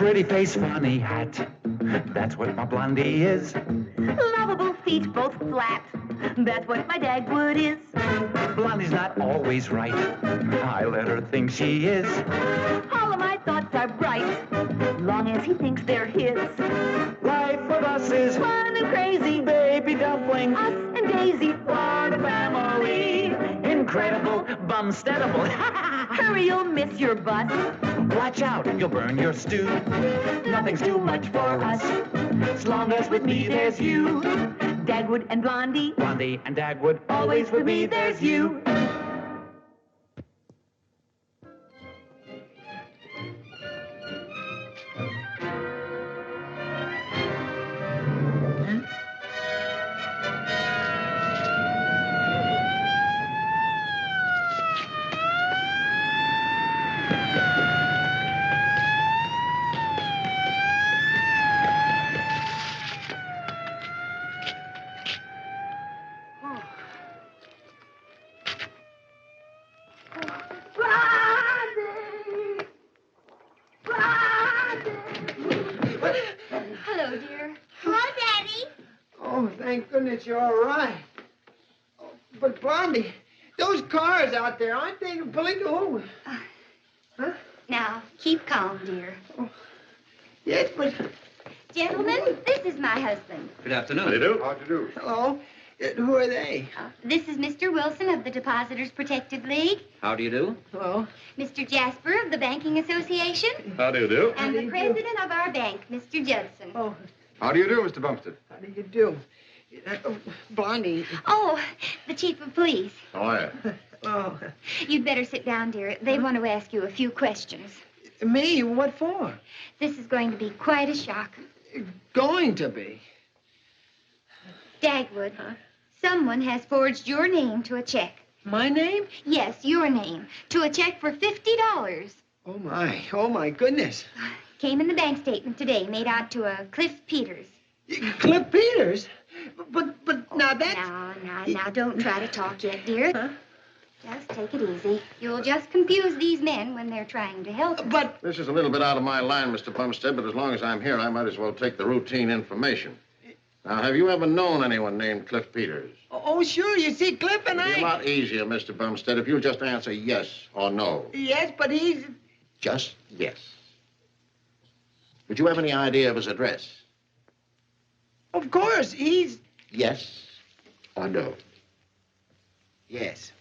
Pretty face, funny hat. That's what my Blondie is. Lovable feet, both flat. That's what my Dagwood is. Blondie's not always right. I let her think she is. All of my thoughts are bright, long as he thinks they're his. Life with us is Fun and crazy, baby dumpling. us and Daisy. What a family. Incredible, bumsteadable. Hurry, you'll miss your bus. Watch out, you'll burn your stew. Nothing's too much for us. As long as with me there's you. Dagwood and Blondie, Blondie and Dagwood, always with me there's you. Hello, dear. Hello, Daddy. Oh, thank goodness you're all right. Oh, but Blondie, those cars out there, aren't they pulling over? Huh? Now, keep calm, dear. Yes, but Gentlemen, this is my husband. Good afternoon. How do you do? How do you do? hello. Who are they? This is Mr. Wilson of the Depositors Protective League, How do you do? Hello. Mr. Jasper of the Banking Association, How do you do? and do the you do? president of our bank, Mr. Judson. Oh, How do you do, Mr. Bumstead? how do you do? Blondie. Oh, the chief of police. How are you? Oh, You'd better sit down, dear. They want to ask you a few questions. me? What for? This is going to be quite a shock. Going to be. Dagwood, someone has forged your name to a check. My name? Yes, your name. To a check for $50. Oh my goodness. Came in the bank statement today, made out to a Cliff Peters. Cliff Peters? But now that's... Now, don't try to talk yet, dear. Huh? Just take it easy. You'll just confuse these men when they're trying to help you. But, This is a little bit out of my line, Mr. Bumstead, but as long as I'm here, I might as well take the routine information. Now, have you ever known anyone named Cliff Peters? oh, sure, you see, Cliff and It'd be a I... lot easier, Mr. Bumstead, if you'll just answer yes or no. Yes, but he's... Just yes. Would you have any idea of his address? Of course, he's... Yes or no? Yes.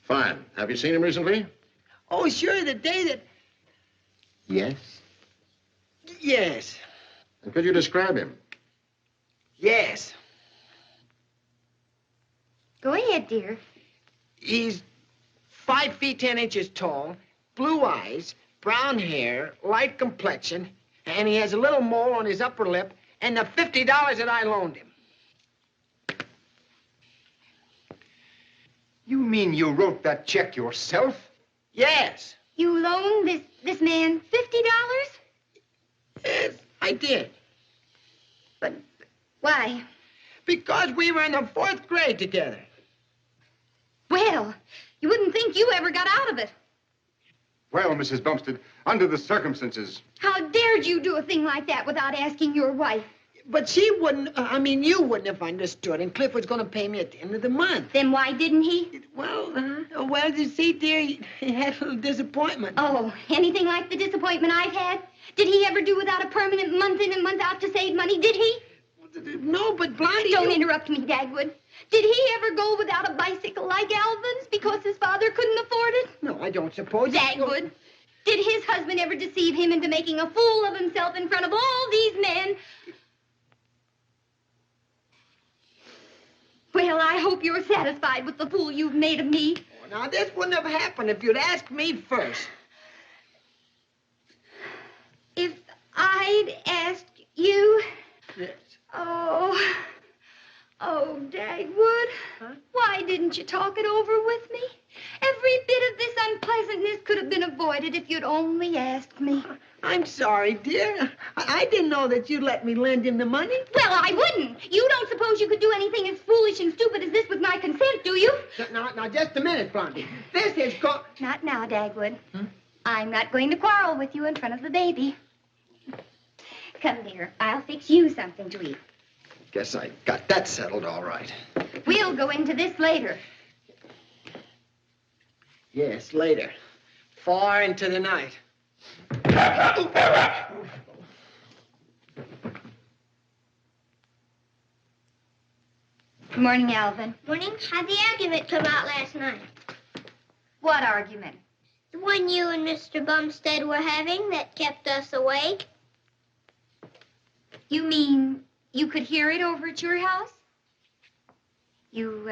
Fine. Have you seen him recently? Oh, sure, the day that... Yes. Yes. And could you describe him? Yes. Go ahead, dear. He's 5 feet 10 inches tall, blue eyes, brown hair, light complexion, and he has a little mole on his upper lip and the $50 that I loaned him. You mean you wrote that check yourself? Yes. You loaned this man $50? Yes, I did. But why? Because we were in the 4th grade together. Well, you wouldn't think you ever got out of it. Well, Mrs. Bumstead, under the circumstances... How dared you do a thing like that without asking your wife? But she wouldn't, you wouldn't have understood, and Cliff was going to pay me at the end of the month. Then why didn't he? Well, you see, dear, he had a little disappointment. Oh, anything like the disappointment I've had? Did he ever do without a permanent month in and month out to save money? Did he? No, but Blondie... Don't interrupt me, Dagwood. Did he ever go without a bicycle like Alvin's because his father couldn't afford it? No, I don't suppose... Dagwood, did his husband ever deceive him into making a fool of himself in front of all these men? Well, I hope you're satisfied with the fool you've made of me. Oh, now, this wouldn't have happened if you'd asked me first. If I'd asked you... Yes. Oh, Dagwood, why didn't you talk it over with me? Every bit of this unpleasantness could have been avoided if you'd only asked me. I'm sorry, dear. I didn't know that you'd let me lend him the money. Well, I wouldn't. You don't suppose you could do anything as foolish and stupid as this with my consent, do you? Now, just a minute, Blondie. This is Not now, Dagwood. I'm not going to quarrel with you in front of the baby. Come, dear. I'll fix you something to eat. Guess I got that settled all right. We'll go into this later. Yes, later. Far into the night. Good morning, Alvin. Morning. How'd the argument come out last night? What argument? The one you and Mr. Bumstead were having that kept us awake. You mean you could hear it over at your house? You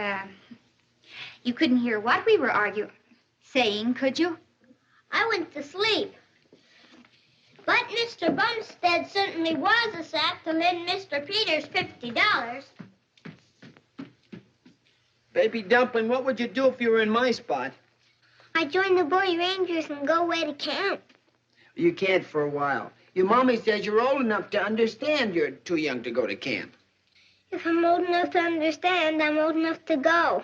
couldn't hear what we were saying, could you? I went to sleep. But Mr. Bumstead certainly was a sap to lend Mr. Peters $50. Baby Dumpling, what would you do if you were in my spot? I'd join the Boy Rangers and go away to camp. You can't for a while. Your mommy says you're old enough to understand you're too young to go to camp. If I'm old enough to understand, I'm old enough to go.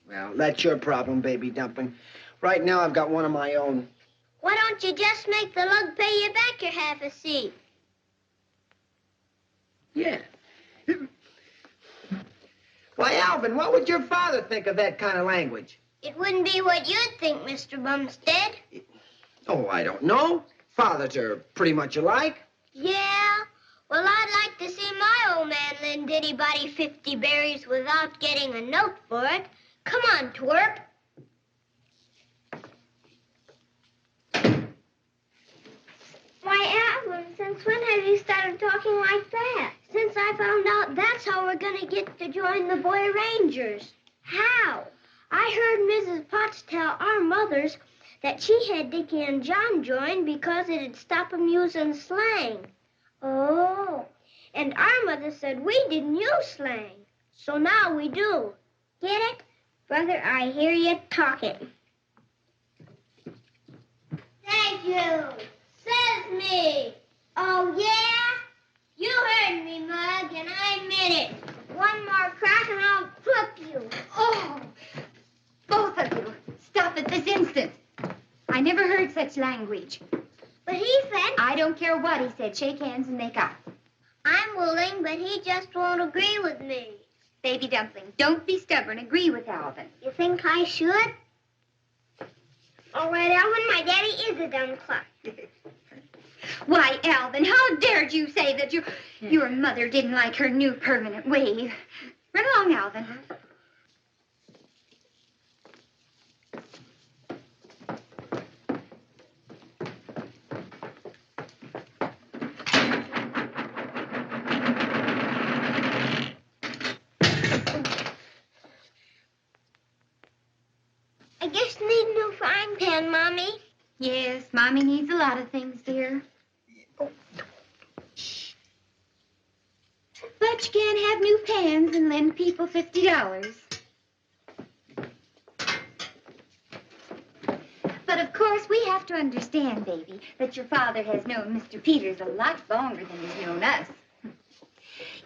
Well, that's your problem, Baby Dumpling. Right now, I've got one of my own. Why don't you just make the lug pay you back your half a seat? Yeah. Why, Alvin, what would your father think of that kind of language? It wouldn't be what you'd think, Mr. Bumstead. Oh, I don't know. Fathers are pretty much alike. Yeah? Well, I'd like to see my old man lend anybody 50 berries without getting a note for it. Come on, twerp. Why, Alvin, since when have you started talking like that? Since I found out that's how we're going to get to join the Boy Rangers. How? I heard Mrs. Potts tell our mothers that she had Dickie and John join because it'd stop 'em using slang. Oh, and our mother said we didn't use slang. So now we do. Get it? Brother, I hear you talking. Thank you. Says me. Oh, yeah? You heard me, Mug, and I meant it. One more crack and I'll flip you. Oh, both of you. Stop it this instant. I never heard such language. But he said... I don't care what he said. Shake hands and make up. I'm willing, but he just won't agree with me. Baby Dumpling, don't be stubborn. Agree with Alvin. You think I should? All right, Alvin, my daddy is a dumb clock. Why, Alvin, how dared you say that your mother didn't like her new permanent wave? Run along, Alvin. I guess you need a new frying pan, Mommy. Yes, Mommy needs a lot of things, dear. But you can't have new pans and lend people $50. But of course, we have to understand, baby, that your father has known Mr. Peters a lot longer than he's known us.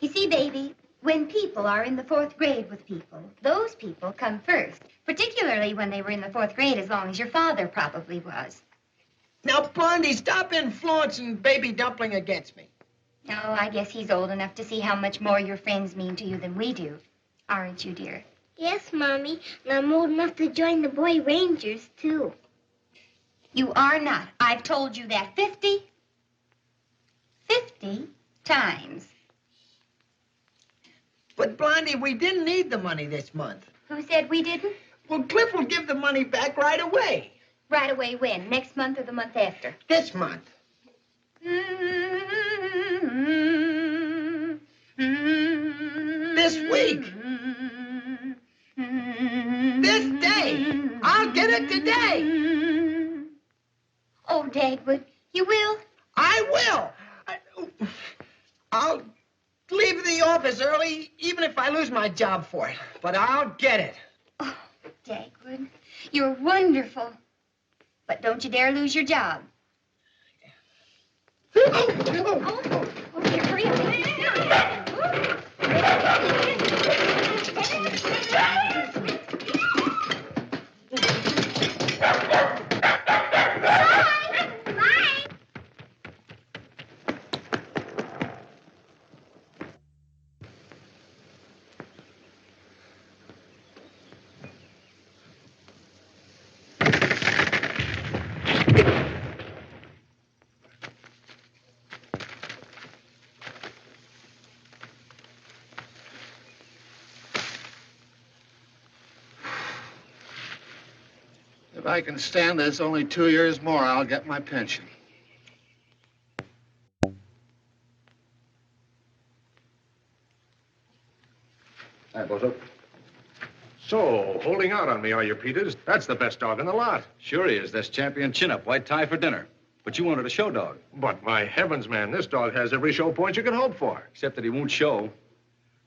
You see, baby, when people are in the 4th grade with people, those people come first, particularly when they were in the 4th grade as long as your father probably was. Now, Blondie, stop influencing Baby Dumpling against me. Oh, I guess he's old enough to see how much more your friends mean to you than we do. Aren't you, dear? Yes, Mommy, and I'm old enough to join the Boy Rangers, too. You are not. I've told you that 50 times. But, Blondie, we didn't need the money this month. Who said we didn't? Well, Cliff will give the money back right away. Right away when? Next month or the month after? This month. This week. This day. I'll get it today. Oh, Dagwood, you will? I will. I'll leave the office early, even if I lose my job for it. But I'll get it. Oh, Dagwood, you're wonderful. But don't you dare lose your job. Oh, here, hurry up. If I can stand this only 2 years more, I'll get my pension. Hi, Bozo. So, holding out on me, are you, Peters? That's the best dog in the lot. Sure he is. That's Champion Chin-Up, white tie for dinner. But you wanted a show dog. But my heavens, man, this dog has every show point you can hope for. Except that he won't show.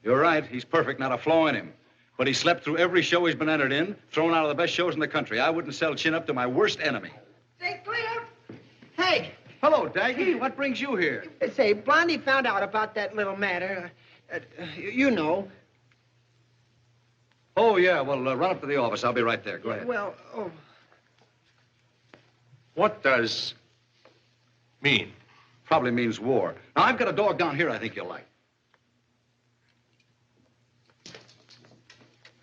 You're right. He's perfect, not a flaw in him. But he slept through every show he's been entered in, thrown out of the best shows in the country. I wouldn't sell Chin-Up to my worst enemy. Say, clear. Hey, Hello, Daggy. What brings you here? say, Blondie found out about that little matter. You know. Oh, yeah. Well, run up to the office. I'll be right there. Go ahead. Well, What does mean? Probably means war. Now, I've got a dog down here I think you'll like.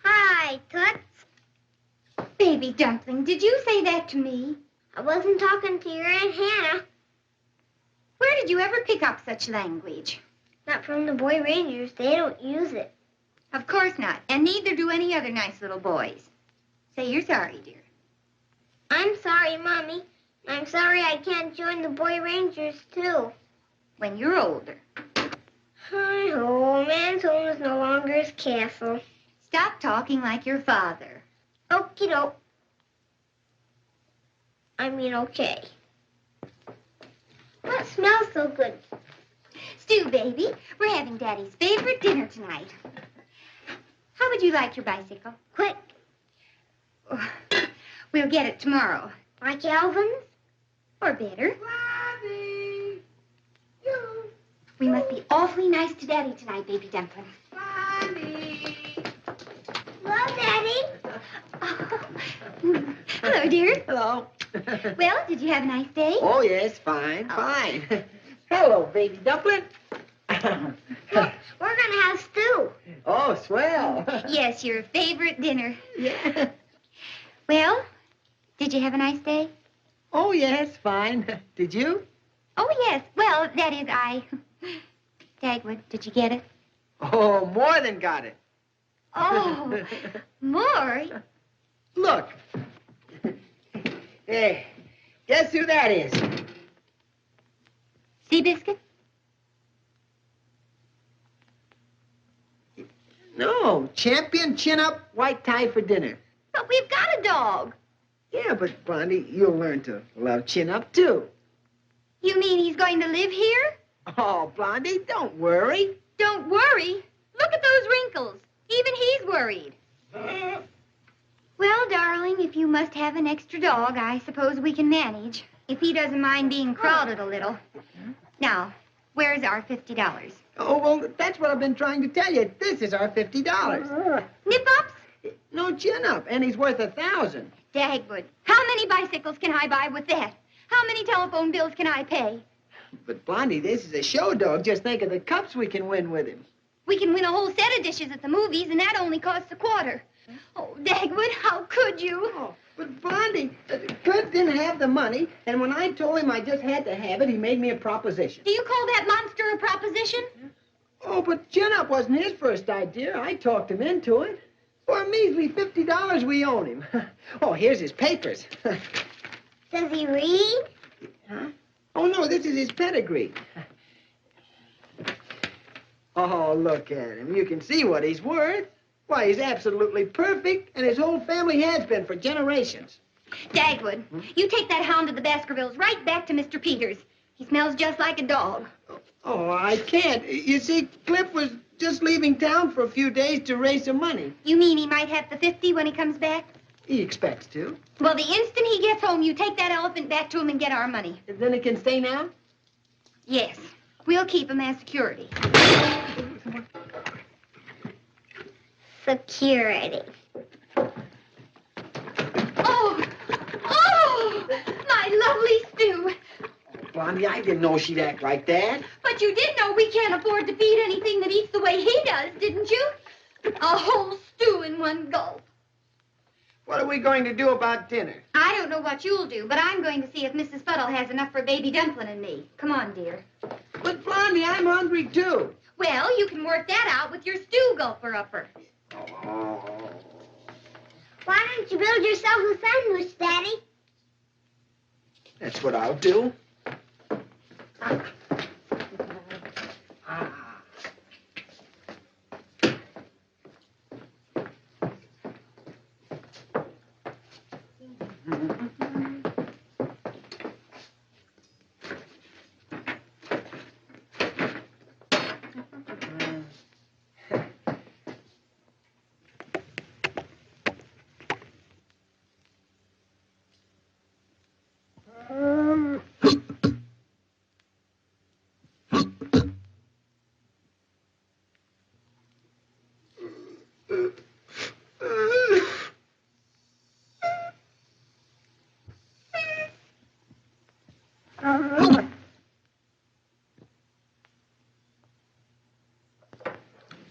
Hi, Toots. Baby Dumpling, did you say that to me? I wasn't talking to your Aunt Hannah. Where did you ever pick up such language? Not from the Boy Rangers. They don't use it. Of course not, and neither do any other nice little boys. Say you're sorry, dear. I'm sorry, Mommy. I'm sorry I can't join the Boy Rangers, too. When you're older. Hi ho, man's home is no longer his castle. Stop talking like your father. Okie doke. I mean, okay. What smells so good? Stew, baby, we're having Daddy's favorite dinner tonight. How would you like your bicycle? Quick, We'll get it tomorrow. like Alvin's? Or better. Blondie! We must be awfully nice to Daddy tonight, Baby Dumpling. Blondie! Hello, Daddy. Hello, dear. Hello. Well, did you have a nice day? Oh, yes, fine, fine. Hello, baby dumpling. We're gonna have stew. Oh, swell. Yes, your favorite dinner. Yeah. Well, did you have a nice day? Oh, yes, fine. Did you? Oh, yes. Well, that is, Dagwood, did you get it? Oh, more than got it. Oh, more? Look. Hey, guess who that is? Seabiscuit? No, Champion Chin-Up, white tie for dinner. But we've got a dog. Yeah, but, Blondie, you'll learn to love Chin-Up, too. You mean he's going to live here? Oh, Blondie, don't worry. Don't worry. Look at those wrinkles. Even he's worried. Well, darling, if you must have an extra dog, I suppose we can manage. If he doesn't mind being crowded a little. Now, where's our $50? Oh, well, that's what I've been trying to tell you. This is our $50. Nip-ups? No Chin-Up, and he's worth 1,000. Dagwood, how many bicycles can I buy with that? How many telephone bills can I pay? But, Blondie, this is a show dog. Just think of the cups we can win with him. We can win a whole set of dishes at the movies, and that only costs a quarter. Oh, Dagwood, how could you? Oh, but, Blondie, Kurt didn't have the money, and when I told him I just had to have it, he made me a proposition. Do you call that monster a proposition? Oh, but Chin-Up wasn't his first idea. I talked him into it. For a measly $50 we own him. Oh, here's his papers. Does he read? Huh? Oh, no, this is his pedigree. Oh, look at him. You can see what he's worth. Why, he's absolutely perfect, and his whole family has been for generations. Dagwood, you take that hound of the Baskervilles right back to Mr. Peters. He smells just like a dog. Oh, I can't. You see, Cliff was just leaving town for a few days to raise some money. You mean he might have the 50 when he comes back? He expects to. Well, the instant he gets home, you take that elephant back to him and get our money. Then he can stay now? Yes. We'll keep him as security. Security. Oh! Oh! My lovely stew. Blondie, I didn't know she'd act like that. But you did know we can't afford to feed anything that eats the way he does, didn't you? A whole stew in one gulp. What are we going to do about dinner? I don't know what you'll do, but I'm going to see if Mrs. Fuddle has enough for Baby Dumpling and me. Come on, dear. But, Blondie, I'm hungry, too. Well, you can work that out with your stew gulper-upper. Why don't you build yourself a sandwich, Daddy? That's what I'll do.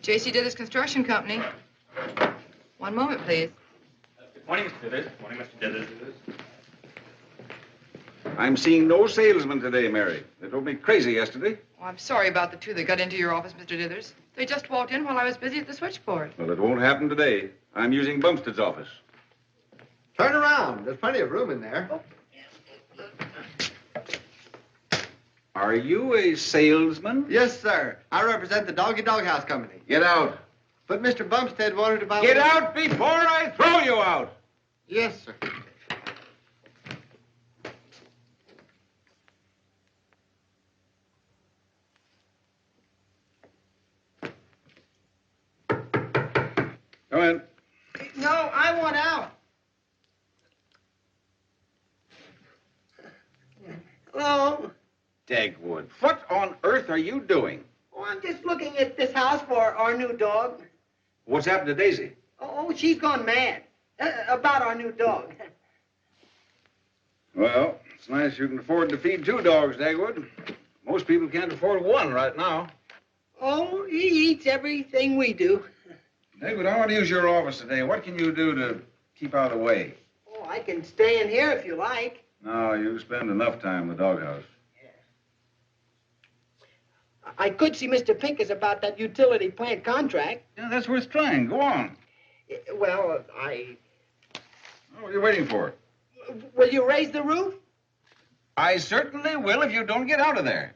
J.C. Dithers Construction Company. One moment, please. Good morning, Mr. Dithers. Good morning, Mr. Dithers. I'm seeing no salesman today, Mary. They drove me crazy yesterday. Oh, I'm sorry about the two that got into your office, Mr. Dithers. They just walked in while I was busy at the switchboard. Well, it won't happen today. I'm using Bumstead's office. Turn around. There's plenty of room in there. Are you a salesman? Yes, sir. I represent the Doggy Doghouse Company. Get out. But Mr. Bumstead wanted to buy... Get out before I throw you out! Yes, sir. Come in. No, I want out. Hello? Dagwood, what on earth are you doing? Oh, I'm just looking at this house for our new dog. What's happened to Daisy? Oh, she's gone mad. About our new dog. Well, it's nice you can afford to feed two dogs, Dagwood. Most people can't afford one right now. Oh, he eats everything we do. Dagwood, I want to use your office today. What can you do to keep out of the way? Oh, I can stay in here if you like. No, you spend enough time in the doghouse. I could see Mr. Pincus about that utility plant contract. Yeah, that's worth trying. Go on. Well, What are you waiting for? Will you raise the roof? I certainly will if you don't get out of there.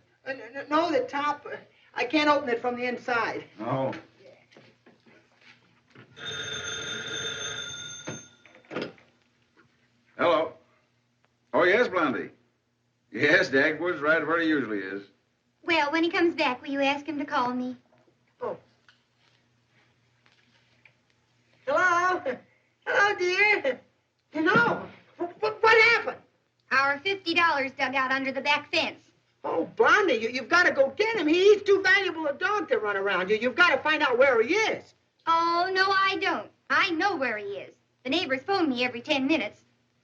No, the top. I can't open it from the inside. Oh. Hello. Oh, yes, Blondie. Yes, Dagwood's right where he usually is. Well, when he comes back, will you ask him to call me? Oh. Hello? Hello, dear. No. What happened? Our $50 dug out under the back fence. Oh, Blondie, you've got to go get him. He's too valuable a dog to run around. You've got to find out where he is. Oh, no, I don't. I know where he is. The neighbors phone me every 10 minutes.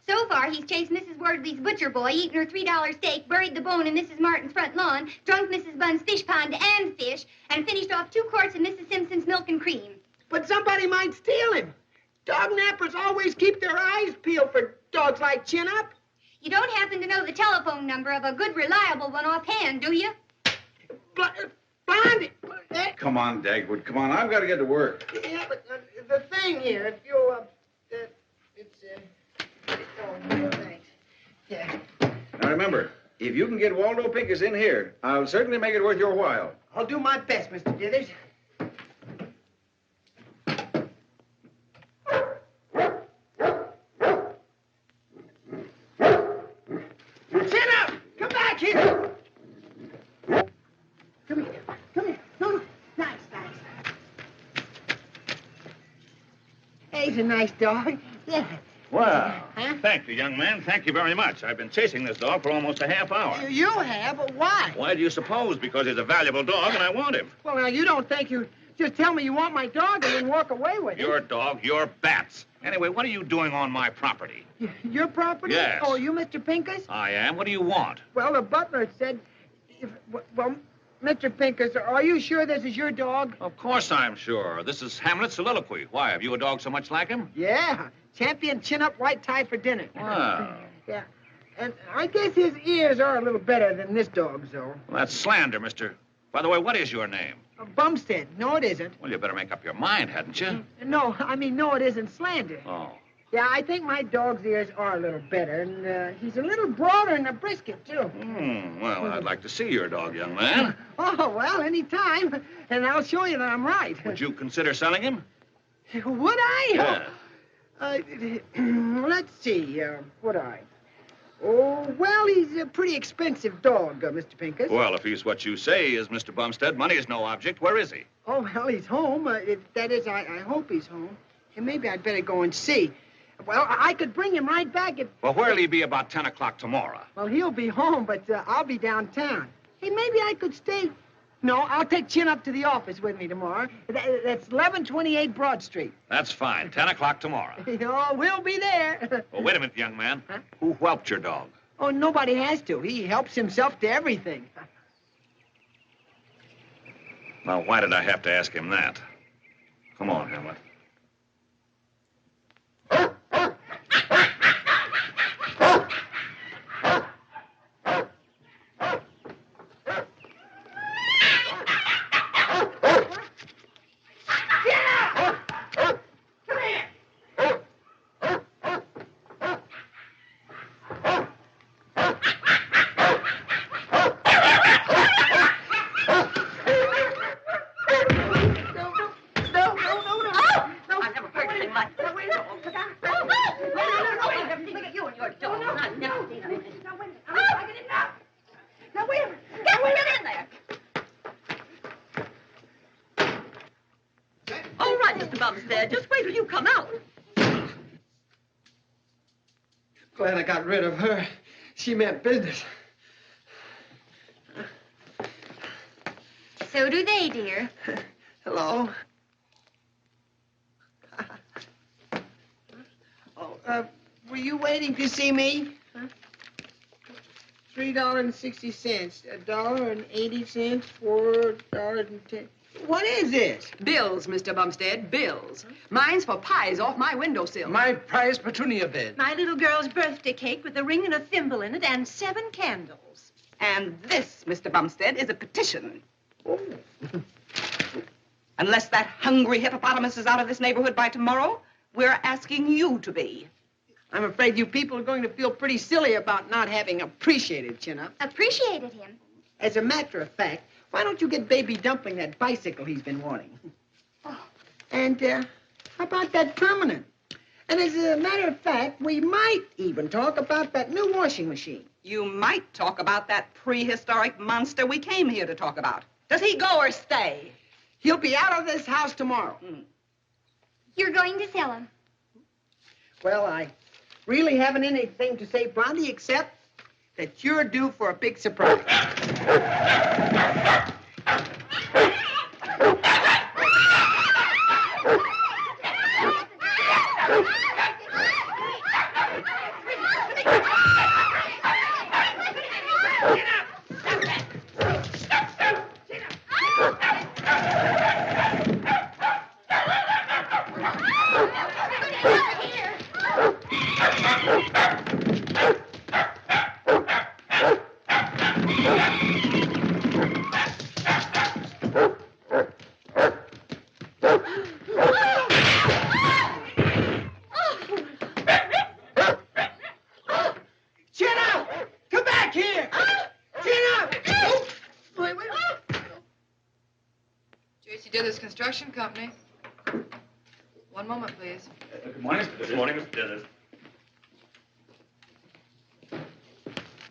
So far, he's chased Mrs. Wardley's butcher boy, eaten her $3 steak, buried the bone in Mrs. Martin's front lawn, drunk Mrs. Bunn's fish pond and fish, and finished off 2 quarts of Mrs. Simpson's milk and cream. But somebody might steal him. Dog nappers always keep their eyes peeled for dogs like Chin Up. You don't happen to know the telephone number of a good, reliable one offhand, do you? Blondie! Come on, Dagwood. Come on. I've got to get to work. Yeah, but the thing here, if you, oh, thanks. Yeah. Now, remember, if you can get Waldo Pincus in here, I'll certainly make it worth your while. I'll do my best, Mr. Dithers. Chin Up! Come back here! Come here. Come here. No. Nice. Hey, he's a nice dog. Yeah. Well, Huh? thank you, young man. Thank you very much. I've been chasing this dog for almost a half hour. You have? But why? Why do you suppose? Because he's a valuable dog and I want him. Well, now, you don't think you just tell me you want my dog and then walk away with it. Your dog, your bats. Anyway, what are you doing on my property? Your property? Yes. Oh, you Mr. Pincus? I am. What do you want? Well, the butler said... Well, Mr. Pincus, are you sure this is your dog? Of course I'm sure. This is Hamlet's soliloquy. Why, have you a dog so much like him? Yeah. Champion chin-up white tie for dinner. Wow. Yeah. And I guess his ears are a little better than this dog's, though. Well, that's slander, mister. By the way, what is your name? Bumstead. No, it isn't. Well, you better make up your mind, hadn't you? No, I mean, no, it isn't slander. Oh. Yeah, I think my dog's ears are a little better, and he's a little broader in the brisket, too. Well, I'd like to see your dog, young man. Oh, well, any time, and I'll show you that I'm right. Would you consider selling him? Would I? Yeah. Let's see, would I? Oh, well, he's a pretty expensive dog, Mr. Pincus. Well, if he's what you say is, Mr. Bumstead, money is no object. Where is he? Oh, well, he's home. That is, I hope he's home. And maybe I'd better go and see. Well, I could bring him right back if... Well, where'll he be about 10 o'clock tomorrow? Well, he'll be home, but I'll be downtown. Hey, maybe I could stay... No, I'll take Chin up to the office with me tomorrow. That's 1128 Broad Street. That's fine. 10 o'clock tomorrow. Oh, we'll be there. Well, wait a minute, young man. Huh? Who whelped your dog? Oh, nobody has to. He helps himself to everything. Now, why did I have to ask him that? Come on, Hamlet. Glad I got rid of her. She meant business. So do they, dear. Hello. Were you waiting to see me? $3.60, $1.80, $4.10. What is this? Bills, Mr. Bumstead, bills. Mine's for pies off my windowsill. My prize petunia bed. My little girl's birthday cake with a ring and a thimble in it and 7 candles. And this, Mr. Bumstead, is a petition. Oh. Unless that hungry hippopotamus is out of this neighborhood by tomorrow, we're asking you to be. I'm afraid you people are going to feel pretty silly about not having appreciated Chin-Up. Appreciated him. As a matter of fact, why don't you get Baby Dumpling that bicycle he's been wanting? Oh. And, how about that permanent? And as a matter of fact, we might even talk about that new washing machine. You might talk about that prehistoric monster we came here to talk about. Does he go or stay? He'll be out of this house tomorrow. You're going to sell him. Well, I really haven't anything to say, Blondie, except that you're due for a big surprise. Construction company. One moment, please. Good morning, Mr. Good morning, Mr. Dithers.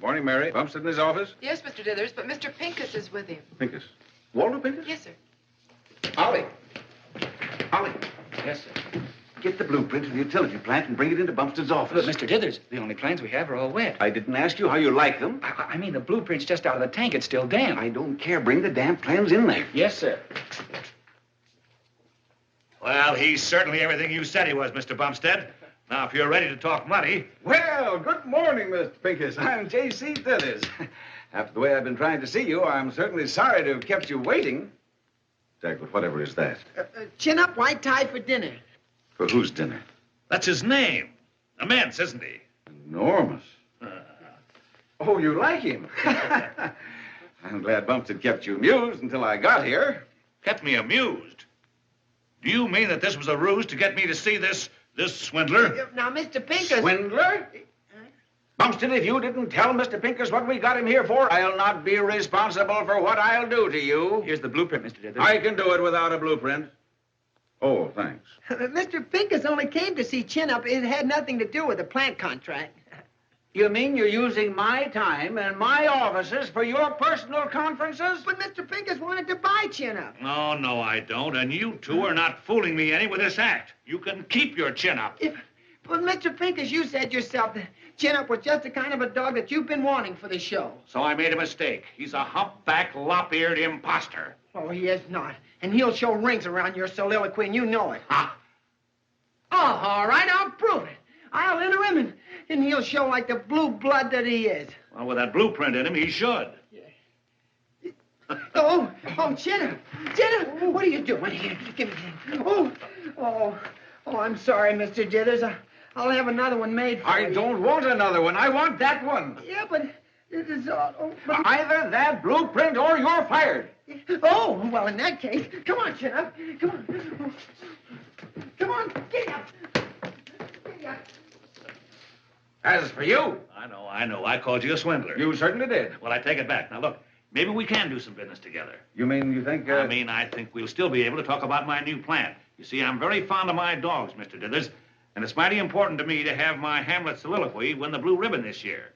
Morning, Mary. Bumstead in his office? Yes, Mr. Dithers, but Mr. Pincus is with him. Pincus. Walter Pincus? Yes, sir. Ollie. Ollie. Yes, sir. Get the blueprint of the utility plant and bring it into Bumstead's office. Look, Mr. Dithers, the only plans we have are all wet. I didn't ask you how you like them. I mean, the blueprint's just out of the tank. It's still damp. I don't care. Bring the damn plans in there. Yes, sir. Well, he's certainly everything you said he was, Mr. Bumstead. Now, if you're ready to talk money... Well, good morning, Mr. Pincus. I'm J.C. Dithers. After the way I've been trying to see you, I'm certainly sorry to have kept you waiting. Jack, but whatever is that? Chin-Up, white tie for dinner. For whose dinner? That's his name. Immense, isn't he? Enormous. Oh, you like him? I'm glad Bumstead kept you amused until I got here. Kept me amused? Do you mean that this was a ruse to get me to see this This swindler. Now, Mr. Pincus. Swindler? Bumstead, if you didn't tell Mr. Pincus what we got him here for, I'll not be responsible for what I'll do to you. Here's the blueprint, Mr. Dithers. I can do it without a blueprint. Oh, thanks. Mr. Pincus only came to see Chin-Up. It had nothing to do with the plant contract. You mean you're using my time and my offices for your personal conferences? But Mr. Pincus wanted to buy Chin-Up. No, no, I don't. And you two are not fooling me any with this act. You can keep your chin up. But Mr. Pincus, you said yourself that Chin-Up was just the kind of a dog that you've been wanting for the show. So I made a mistake. He's a humpback, lop-eared imposter. Oh, he is not. And he'll show rings around your soliloquy, and you know it. Ha! Oh, all right, I'll prove it. I'll enter him, and he'll show like the blue blood that he is. Well, with that blueprint in him, he should. Oh, Chin-Up. Chin-Up, what are you doing here? Give me that. Oh, I'm sorry, Mr. Jitters. I'll have another one made for you. I don't want another one. I want that one. Yeah, but it is... Either that blueprint or you're fired. Oh, well, in that case, come on, Chin-Up. Come on. Come on, get up. Get up. As for you... I know. I called you a swindler. You certainly did. Well, I take it back. Now, look, maybe we can do some business together. You mean you think... I think we'll still be able to talk about my new plant. You see, I'm very fond of my dogs, Mr. Dithers, and it's mighty important to me to have my Hamlet soliloquy win the blue ribbon this year.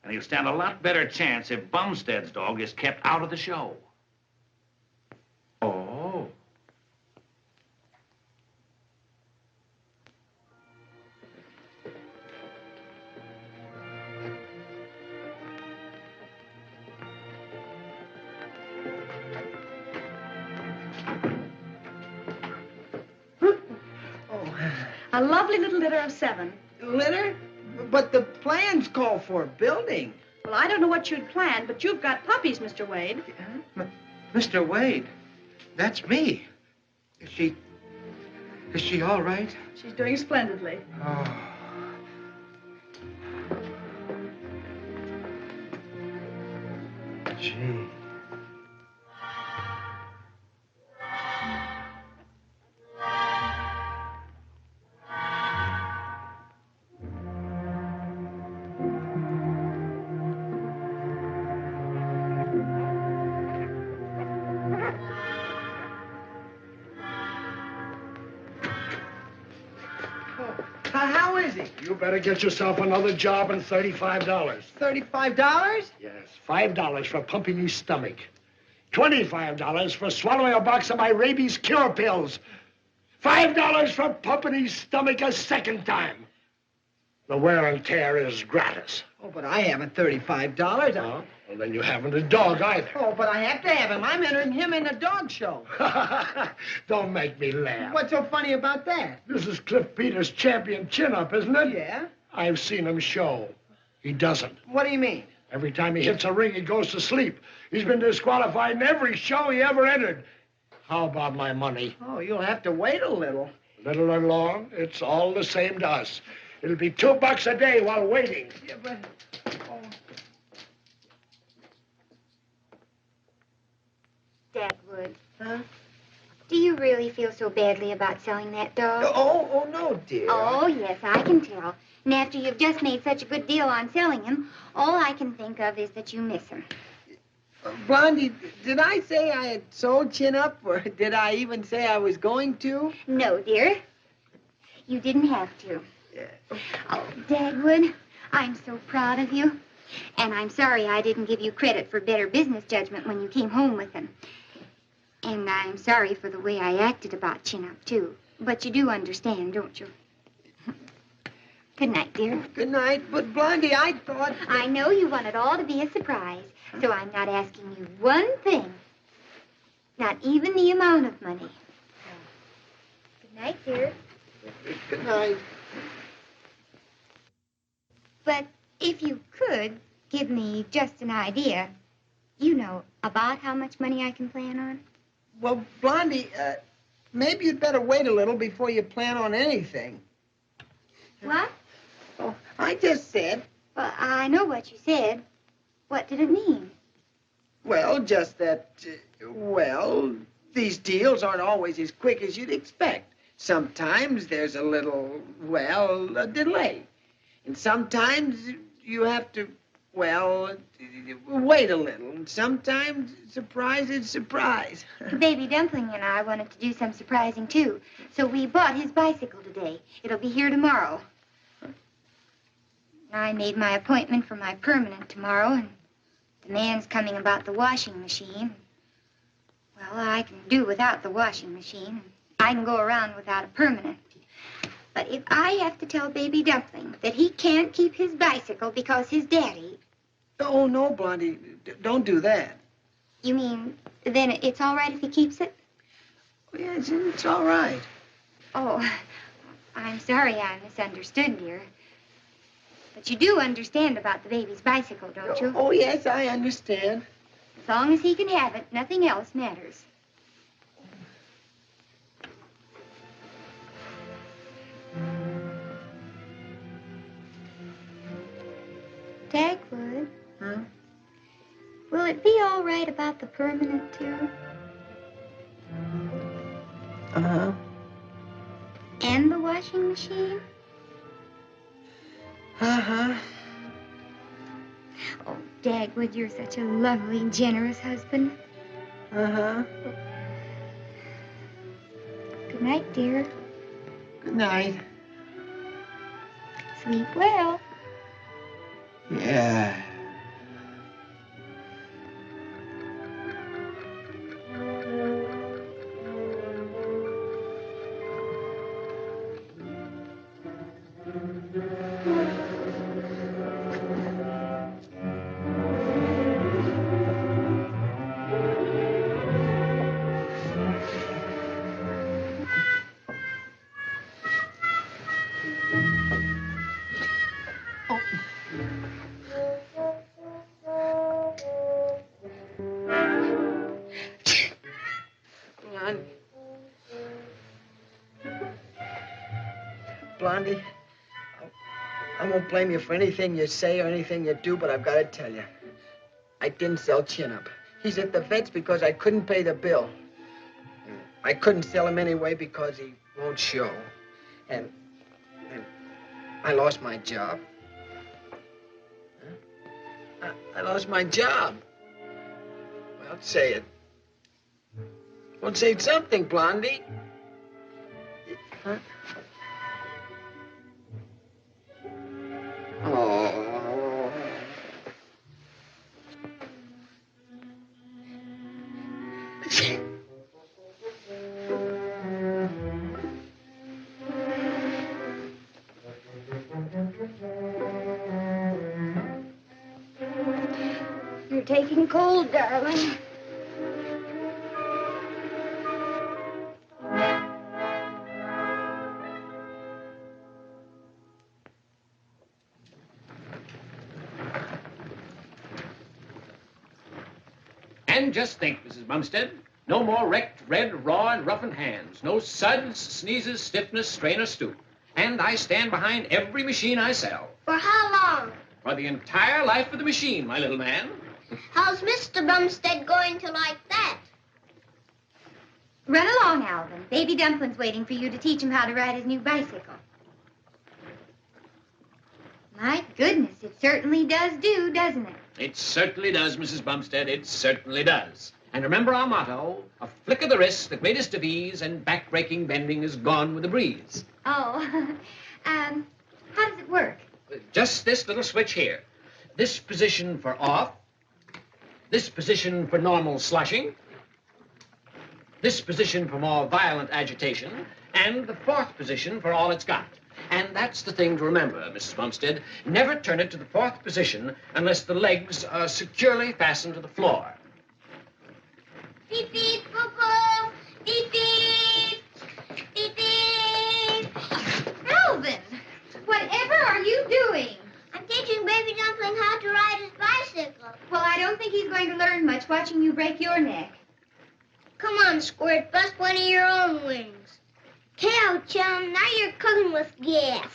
And he'll stand a lot better chance if Bumstead's dog is kept out of the show. Oh. A lovely little litter of 7. Litter? But the plans call for a building. Well, I don't know what you'd planned, but you've got puppies, Mr. Wade. Mr. Wade, that's me. Is she all right? She's doing splendidly. Oh. Gee. How is he? You better get yourself another job and $35. $35? Yes, $5 for pumping his stomach. $25 for swallowing a box of my rabies cure pills. $5 for pumping his stomach a second time. The wear and tear is gratis. Oh, but I haven't $35. Oh, well, then you haven't a dog either. Oh, but I have to have him. I'm entering him in a dog show. Don't make me laugh. What's so funny about that? This is Cliff Peters' champion chin-up, isn't it? Yeah. I've seen him show. He doesn't. What do you mean? Every time he hits a ring, he goes to sleep. He's been disqualified in every show he ever entered. How about my money? Oh, you'll have to wait a little. Little or long, it's all the same to us. It'll be $2 a day while waiting. Yeah, but... Oh. Dagwood. Huh? Do you really feel so badly about selling that dog? Oh, no, dear. Oh, yes, I can tell. And after you've just made such a good deal on selling him, all I can think of is that you miss him. Blondie, did I say I had sold Chin-Up, or did I even say I was going to? No, dear. You didn't have to. Oh, Dagwood, I'm so proud of you. And I'm sorry I didn't give you credit for better business judgment when you came home with him. And I'm sorry for the way I acted about Chin-Up, too. But you do understand, don't you? Good night, dear. Good night. But, Blondie, I thought... I know you want it all to be a surprise, so I'm not asking you one thing. Not even the amount of money. Good night, dear. Good night. But if you could give me just an idea, you know, about how much money I can plan on. Well, Blondie, maybe you'd better wait a little before you plan on anything. What? Oh, I just said... Well, I know what you said. What did it mean? Well, just that, these deals aren't always as quick as you'd expect. Sometimes there's a little, well, a delay. And sometimes you have to, well, wait a little. And sometimes surprise is surprise. Baby Dumpling and I wanted to do some surprising, too. So we bought his bicycle today. It'll be here tomorrow. I made my appointment for my permanent tomorrow, and the man's coming about the washing machine. Well, I can do without the washing machine. I can go around without a permanent. But if I have to tell Baby Dumpling that he can't keep his bicycle because his daddy... Oh, no, Blondie. Don't do that. You mean then it's all right if he keeps it? Oh, yeah, it's all right. Oh, I'm sorry I misunderstood, dear. But you do understand about the baby's bicycle, don't you? Oh, yes, I understand. As long as he can have it, nothing else matters. Dagwood? Huh? Will it be all right about the permanent, too? Uh-huh. And the washing machine? Uh-huh. Oh, Dagwood, you're such a lovely, generous husband. Uh-huh. Good night, dear. Good night. Sleep well. Yeah. Blondie, I won't blame you for anything you say or anything you do, but I've got to tell you, I didn't sell Chin-Up. He's at the vet's because I couldn't pay the bill. I couldn't sell him anyway because he won't show. And I lost my job. Huh? I lost my job. Well, say it. Well, say something, Blondie. Huh? Oh. You're taking cold, darling. And just think, Mrs. Bumstead, no more wrecked, red, raw, and roughened hands. No suds, sneezes, stiffness, strain, or stoop. And I stand behind every machine I sell. For how long? For the entire life of the machine, my little man. How's Mr. Bumstead going to like that? Run along, Alvin. Baby Dumpling's waiting for you to teach him how to ride his new bicycle. My goodness, it certainly does do, doesn't it? It certainly does, Mrs. Bumstead. It certainly does. And remember our motto, a flick of the wrist, the greatest of ease, and back-breaking bending is gone with a breeze. Oh, how does it work? Just this little switch here. This position for off, this position for normal sloshing, this position for more violent agitation, and the fourth position for all it's got. And that's the thing to remember, Mrs. Bumstead. Never turn it to the fourth position unless the legs are securely fastened to the floor. Beep, beep, boo-boo. Beep, beep. Beep, beep. Alvin, whatever are you doing? I'm teaching Baby Dumpling how to ride his bicycle. Well, I don't think he's going to learn much watching you break your neck. Come on, Squirt. Bust one of your own wings. Cow, chum, now you're cooking with gas.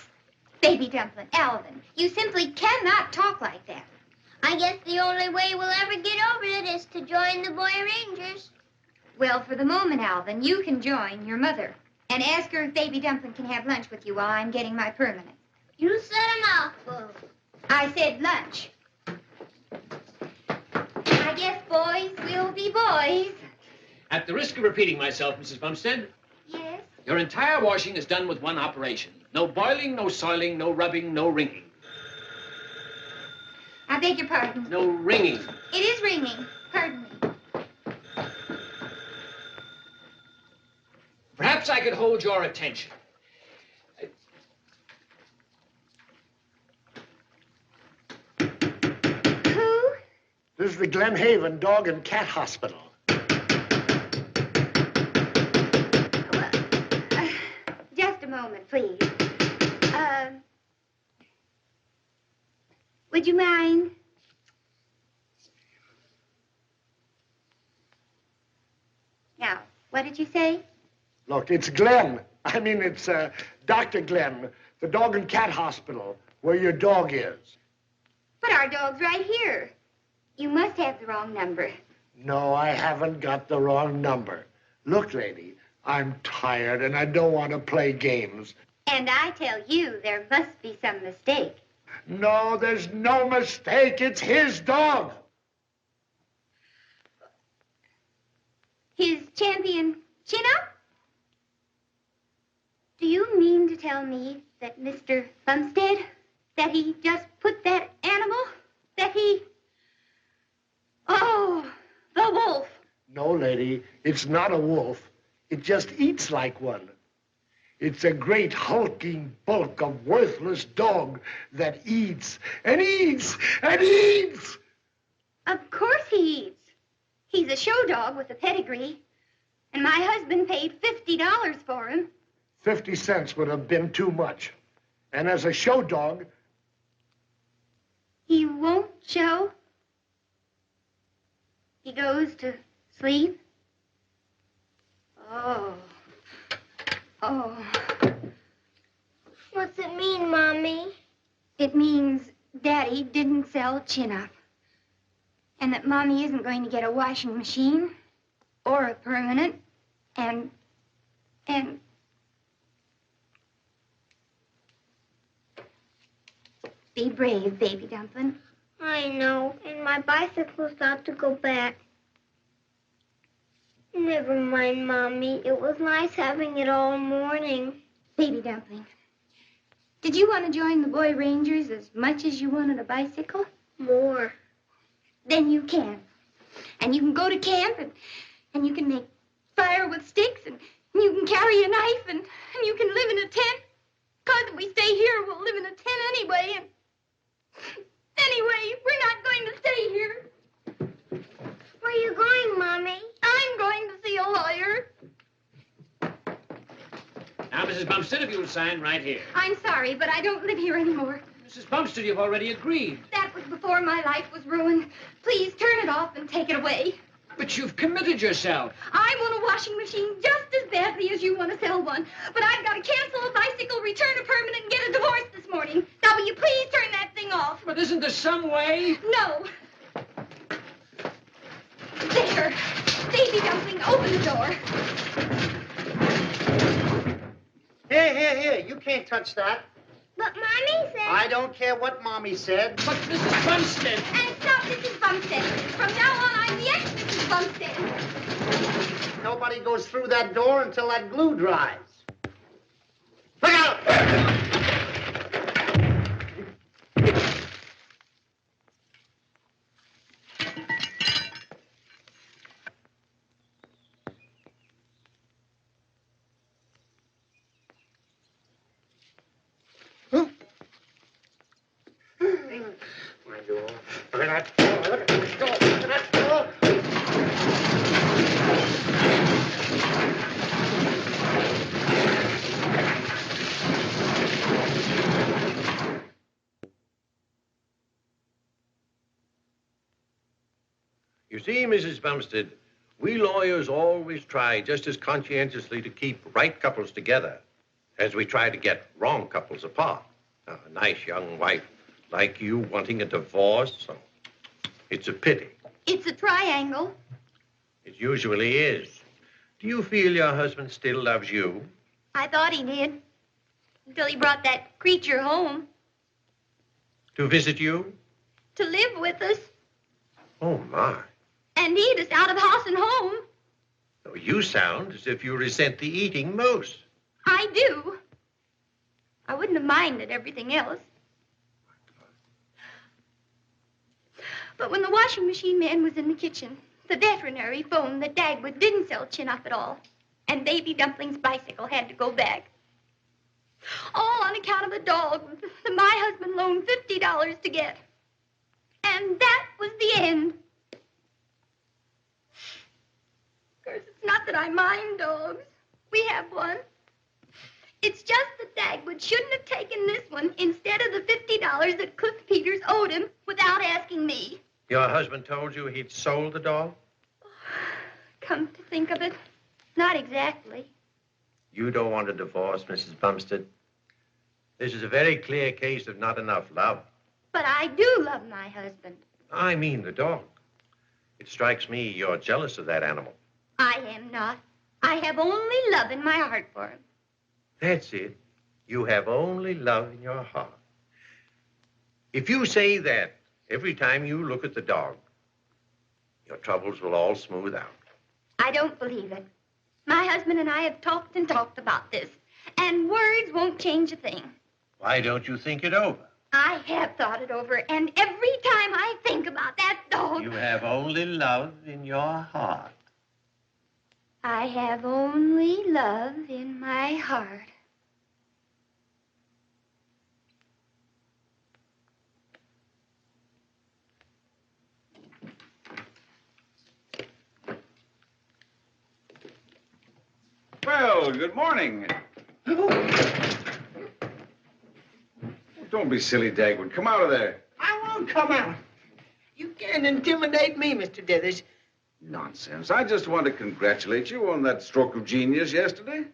Baby Dumpling, Alvin, you simply cannot talk like that. I guess the only way we'll ever get over it is to join the Boy Rangers. Well, for the moment, Alvin, you can join your mother. And ask her if Baby Dumpling can have lunch with you while I'm getting my permanent. You said a mouthful. I said lunch. I guess boys will be boys. At the risk of repeating myself, Mrs. Bumstead, Yes? your entire washing is done with one operation. No boiling, no soiling, no rubbing, no wringing. I beg your pardon. No wringing. It is ringing. Pardon me. Perhaps I could hold your attention. Who? This is the Glen Haven Dog and Cat Hospital. Just a moment, please. Would you mind? Now, what did you say? Look, it's Glenn. I mean, it's Dr. Glenn, the Dog and Cat Hospital, where your dog is. But our dog's right here. You must have the wrong number. No, I haven't got the wrong number. Look, lady, I'm tired and I don't want to play games. And I tell you, there must be some mistake. No, there's no mistake. It's his dog. His champion chin-up? Do you mean to tell me that Mr. Bumstead, that he just put that animal, that he... Oh, the wolf. No, lady, it's not a wolf. It just eats like one. It's a great hulking bulk of worthless dog that eats and eats and eats. Of course he eats. He's a show dog with a pedigree. And my husband paid $50 for him. 50 cents would have been too much. And as a show dog... He won't show? He goes to sleep? Oh. Oh. What's it mean, Mommy? It means Daddy didn't sell chin-up. And that Mommy isn't going to get a washing machine or a permanent and... Be brave, Baby Dumpling. I know, and my bicycle's got to go back. Never mind, Mommy. It was nice having it all morning. Baby Dumpling, did you want to join the Boy Rangers as much as you wanted a bicycle? More. Then you can. And you can go to camp, and you can make fire with sticks, and you can carry a knife, and you can live in a tent. 'Cause if we stay here, we'll live in a tent anyway, and... Anyway, we're not going to stay here. Where are you going, Mommy? I'm going to see a lawyer. Now, Mrs. Bumstead, if you will sign right here. I'm sorry, but I don't live here anymore. Mrs. Bumstead, you've already agreed. That was before my life was ruined. Please turn it off and take it away. But you've committed yourself. I want a washing machine just as badly as you want to sell one. But I've got to cancel a bicycle, return a permanent, and get a divorce this morning. Now, will you please turn that thing off? But isn't there some way? No. There. Baby Dumpling, open the door. Here. You can't touch that. But Mommy said... I don't care what Mommy said. But Mrs. Bumstead... And stop Mrs. Bumstead. From now on, I'm the ex-Mrs. Bumstead. Nobody goes through that door until that glue dries. Look out! Look at that door. Look at that door. Look at that door. You see, Mrs. Bumstead, we lawyers always try just as conscientiously to keep right couples together as we try to get wrong couples apart. Now, a nice young wife like you wanting a divorce, it's a pity. It's a triangle. It usually is. Do you feel your husband still loves you? I thought he did. Until he brought that creature home To visit you? to live with us Oh, my. and eat us out of house and home. Oh, you sound as if you resent the eating most. I do. I wouldn't have minded everything else. But when the washing machine man was in the kitchen, the veterinary phoned that Dagwood didn't sell Chin Up at all, and Baby Dumpling's bicycle had to go back. All on account of a dog that my husband loaned $50 to get. And that was the end. Of course, it's not that I mind dogs. We have one. It's just that Dagwood shouldn't have taken this one instead of the $50 that Cliff Peters owed him without asking me. Your husband told you he'd sold the dog? Come to think of it, not exactly. You don't want a divorce, Mrs. Bumstead. This is a very clear case of not enough love. But I do love my husband. I mean the dog. It strikes me you're jealous of that animal. I am not. I have only love in my heart for him. That's it. You have only love in your heart. If you say that every time you look at the dog, your troubles will all smooth out. I don't believe it. My husband and I have talked and talked about this, and words won't change a thing. Why don't you think it over? I have thought it over, and every time I think about that dog... You have only love in your heart. I have only love in my heart. Well, good morning. Don't be silly, Dagwood. Come out of there. I won't come out. You can't intimidate me, Mr. Dithers. Nonsense. I just want to congratulate you on that stroke of genius yesterday.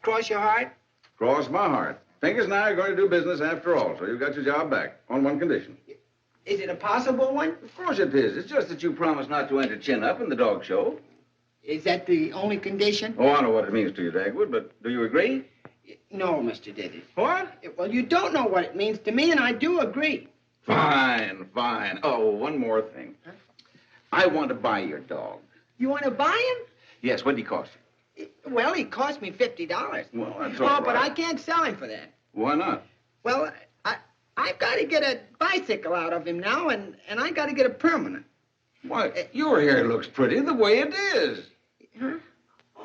Cross your heart? Cross my heart. Fingers and I are going to do business after all, so you got your job back on one condition. Is it a possible one? Of course it is. It's just that you promised not to enter Chin Up in the dog show. Is that the only condition? Oh, I know what it means to you, Dagwood, but do you agree? No, Mr. Dithers. What? Well, you don't know what it means to me, and I do agree. Fine, fine. Oh, one more thing. Huh? I want to buy your dog. You want to buy him? Yes, what did he cost you? Well, he cost me $50. Well, that's all right. But I can't sell him for that. Why not? Well, I've got to get a bicycle out of him now, and I got to get a permanent. Why, your hair looks pretty the way it is. Huh?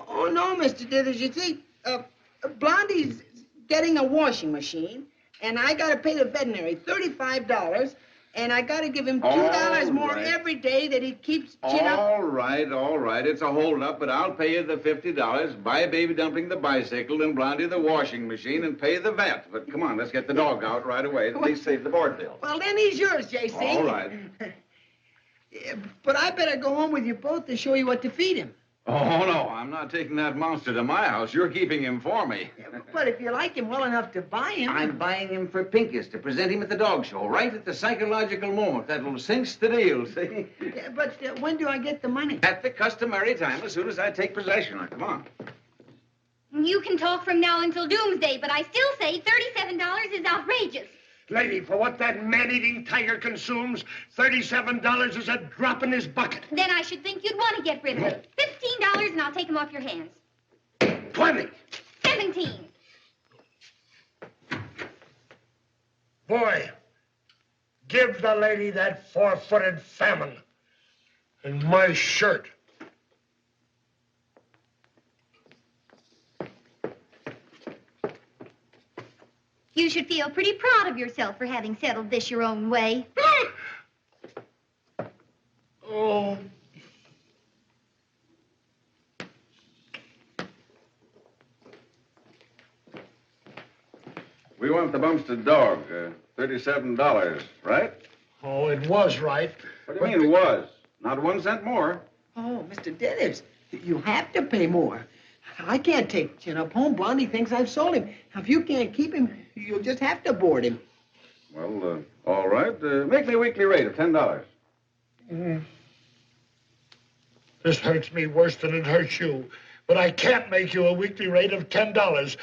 Oh, no, Mr. Dithers. You see, Blondie's getting a washing machine, and I got to pay the veterinary $35, and I got to give him $2 more every day that he keeps Chin Up. All right. It's a holdup, but I'll pay you the $50, buy Baby Dumpling the bicycle, and Blondie the washing machine, and pay the vet. But come on, let's get the dog out right away. At least save the board bill. Well, then he's yours, J.C. All right. But I better go home with you both to show you what to feed him. Oh, no, I'm not taking that monster to my house. You're keeping him for me. But if you like him well enough to buy him... I'm buying him for Pincus to present him at the dog show, right at the psychological moment that'll cinch the deal, see? Yeah, but when do I get the money? At the customary time, as soon as I take possession. Now, come on. You can talk from now until doomsday, but I still say $37 is outrageous. Lady, for what that man-eating tiger consumes, $37 is a drop in his bucket. Then I should think you'd want to get rid of him. $15 and I'll take him off your hands. 20. 17. Boy, give the lady that four-footed famine and my shirt. You should feel pretty proud of yourself for having settled this your own way. Oh. We want the Bumstead dog, $37, right? Oh, it was right. What do you mean it was? Not 1 cent more. Oh, Mr. Dithers, you have to pay more. I can't take Chin Up home. Blondie thinks I've sold him. If you can't keep him, you'll just have to board him. Well, all right. Make me a weekly rate of $10. This hurts me worse than it hurts you. But I can't make you a weekly rate of $10.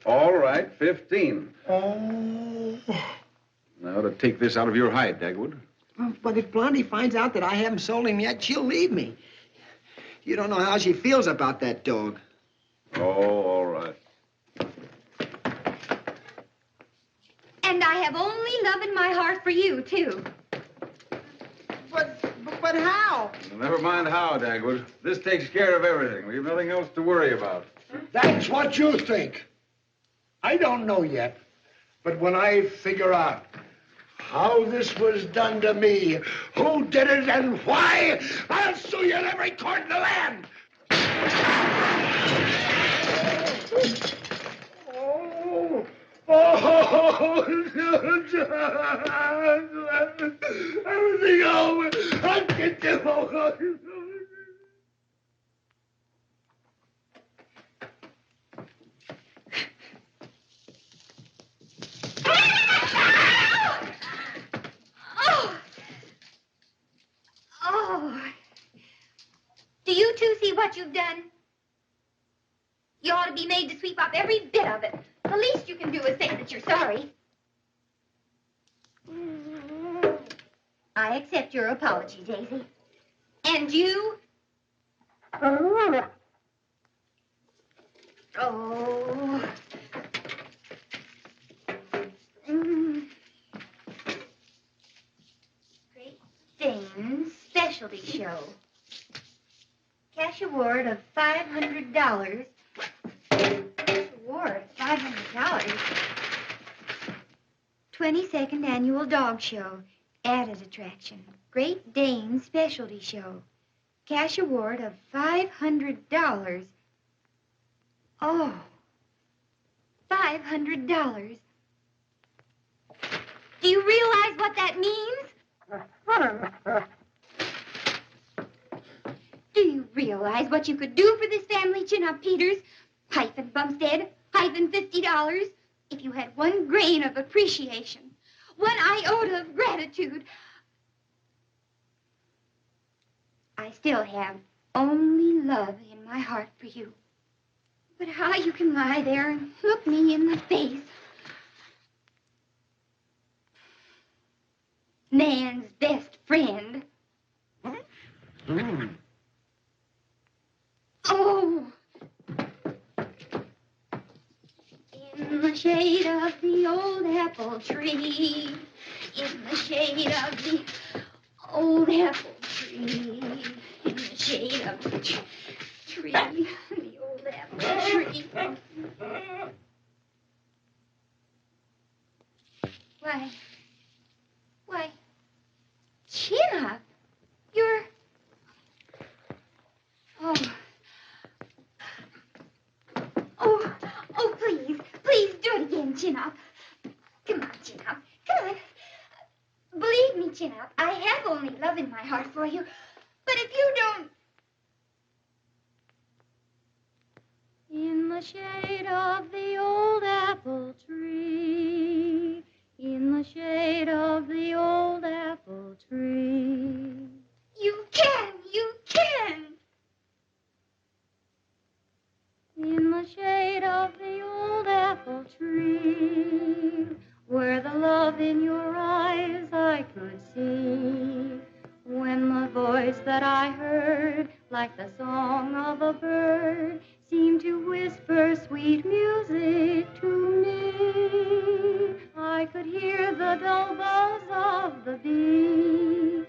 All right, 15. Oh. Now to take this out of your hide, Dagwood. But if Blondie finds out that I haven't sold him yet, she'll leave me. You don't know how she feels about that dog. Oh, all right. And I have only love in my heart for you, too. But how? Never mind how, Dagwood. This takes care of everything. We've nothing else to worry about. That's what you think. I don't know yet. But when I figure out how this was done to me, who did it and why, I'll sue you in every court in the land. Everything over. I'll get you over. Oh. Do you two see what you've done? You ought to be made to sweep up every bit of it. The least you can do is say that you're sorry. I accept your apology, Daisy. And you? Oh. Great Dane's Specialty Show. Cash award of $500. Cash award of $500. 22nd Annual Dog Show. Added attraction. Great Dane's Specialty Show. Cash award of $500. Oh. $500. Do you realize what that means? Do you realize what you could do for this family, Chin-Up Peters? Hyphen Bumstead, hyphen $50. If you had one grain of appreciation, one iota of gratitude. I still have only love in my heart for you. But how you can lie there and look me in the face. Man's best friend. Oh. In the shade of the old apple tree. In the shade of the old apple tree. In the shade of the tree. The old apple tree. Why, Chin-Up, you're... Oh, please do it again, Chin-Up. Come on, Chin-Up, come on. Believe me, Chin-Up, I have only love in my heart for you. But if you don't... In the shade of the old apple tree, in the shade of the old apple tree. You can! In the shade of the old apple tree, where the love in your eyes I could see, when the voice that I heard, like the song of a bird, seemed to whisper sweet music to me. I could hear the dull buzz of the bee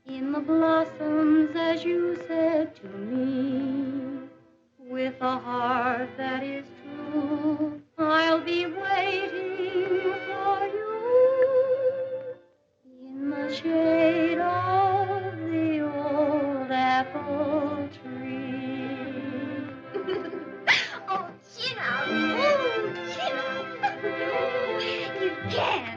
in the blossoms as you said to me. With a heart that is true, I'll be waiting for you in the shade of the old apple tree. Oh, Chin-Up! Oh, Chin-Up! You can!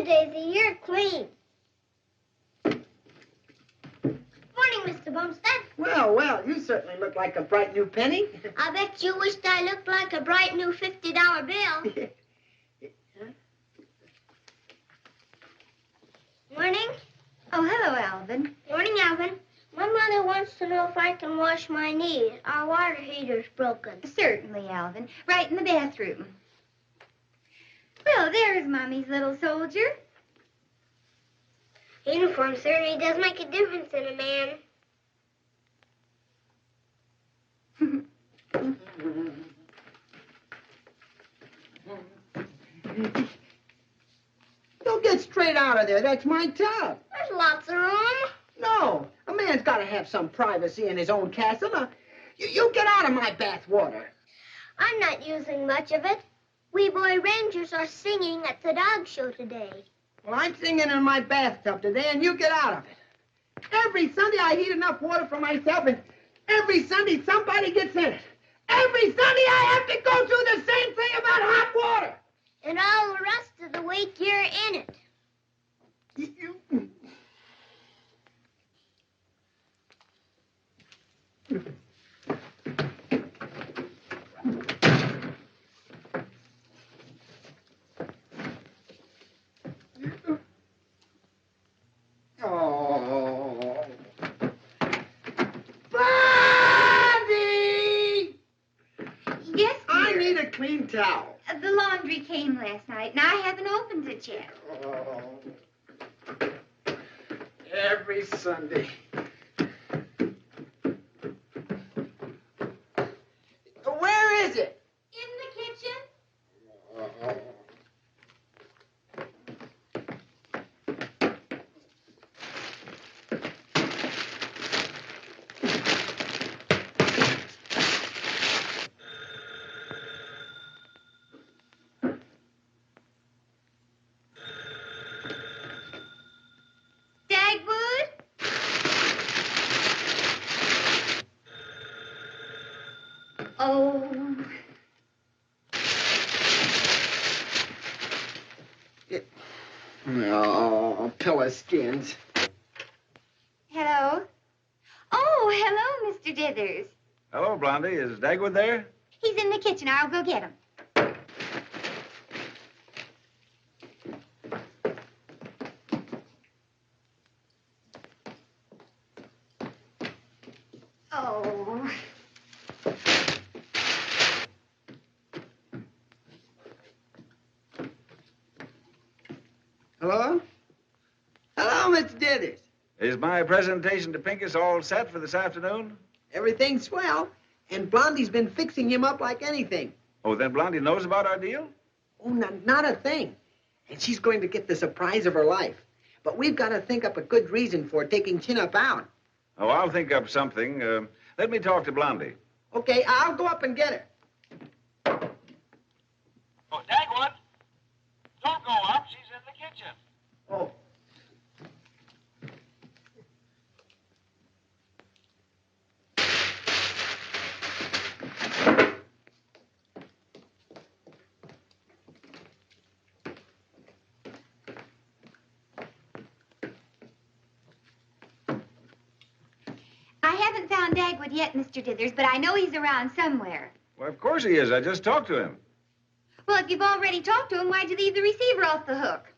Daisy, you're clean. Morning, Mr. Bumstead. Well, you certainly look like a bright new penny. I bet you wished I looked like a bright new $50 bill. Morning. Oh, hello, Alvin. Morning, Alvin. My mother wants to know if I can wash my knees. Our water heater's broken. Certainly, Alvin. Right in the bathroom. Well, there's Mommy's little soldier. Uniform certainly does make a difference in a man. Don't get straight out of there. That's my tub. There's lots of room. No, a man's got to have some privacy in his own castle. Now, you get out of my bath water. I'm not using much of it. We boy rangers are singing at the dog show today. Well, I'm singing in my bathtub today, and you get out of it. Every Sunday I heat enough water for myself, and every Sunday somebody gets in it. Every Sunday I have to go through the same thing about hot water. And all the rest of the week you're in it. Oh. Blondie! Yes, dear. I need a clean towel. The laundry came last night, and I haven't opened it yet. Oh. Every Sunday. Where is it? In the kitchen. Dagwood? Oh. Oh, pillow skins. Hello? Oh, hello, Mr. Dithers. Hello, Blondie. Is Dagwood there? He's in the kitchen. I'll go get him. Oh. Hello? Hello, Mr. Dithers. Is my presentation to Pincus all set for this afternoon? Everything's swell, and Blondie's been fixing him up like anything. Oh, then Blondie knows about our deal? Oh, not a thing. And she's going to get the surprise of her life. But we've got to think up a good reason for taking Chin-Up out. Oh, I'll think up something. Let me talk to Blondie. Okay, I'll go up and get her. Oh, Dagwood, don't go up. She's in the kitchen. Oh. I haven't found Dagwood yet, Mr. Dithers, but I know he's around somewhere. Well, of course he is. I just talked to him. Well, if you've already talked to him, why'd you leave the receiver off the hook?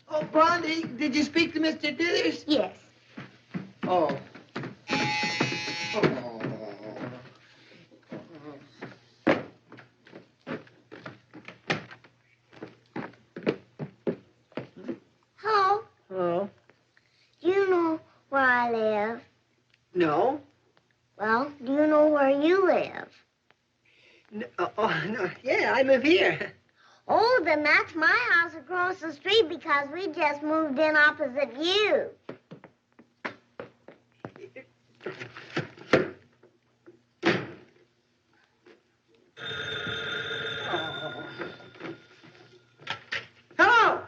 Oh, Blondie, did you speak to Mr. Dithers? Yes. Oh. Hello. Oh. Do you know where I live? No? Well, do you know where you live? No. Yeah, I live here. Oh, then that's my house across the street because we just moved in opposite you. Hello.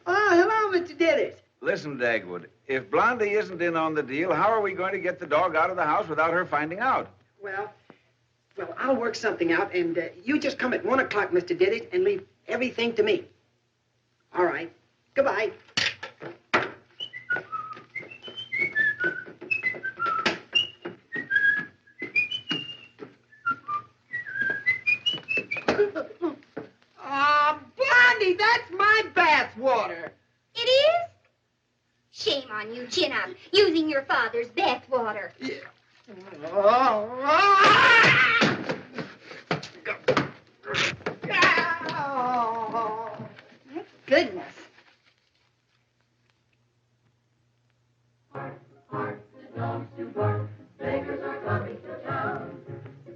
Hello, Mr. Dithers. Listen, Dagwood, if Blondie isn't in on the deal, how are we going to get the dog out of the house without her finding out? Well, I'll work something out, and you just come at 1 o'clock, Mr. Dithers, and leave Everything to me. All right. Goodbye. Blondie, that's my bath water. It is? Shame on you, Chin Up, using your father's bath water. Yeah. My goodness. Beggars are coming to town.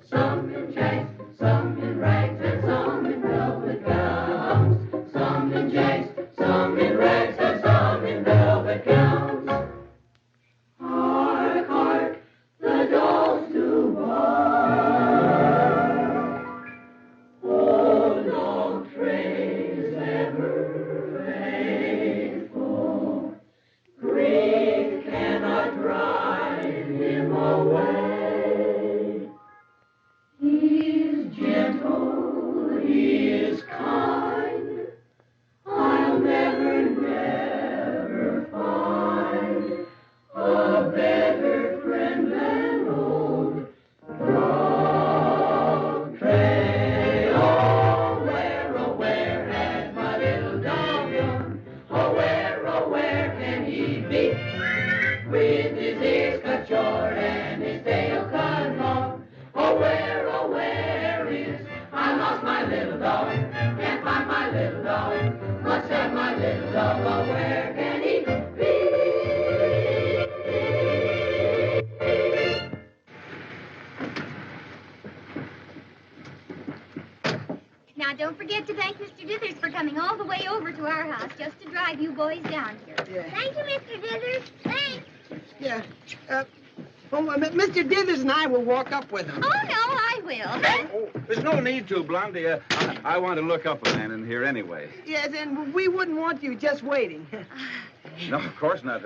Some in jags, some in rags, and some in velvet gowns. Some in jags, some in rags, and some in velvet gowns. Hark, hark, the dolls do bark. Oh, long trains ever faithful. Grief cannot drive him away. He is gentle, he is kind. I'll never, never find a better friend than old Dog Tray. Oh, where has my little dog gone? Oh, where can he be? With his ears cut short and his tail cut long. Oh, where is I lost my little dog? Can't find my little dog. Must have my little dog. Oh, where can he be? Now, don't forget to thank Mr. Dithers for coming all the way over to our house just to drive you boys down here. Yeah. Thank you, Mr. Dithers. Thanks. Yeah. Mr. Dithers and I will walk up with him. Oh, no, I will. Oh, there's no need to, Blondie. I want to look up a man in here anyway. Yes, and we wouldn't want you just waiting. No, of course not.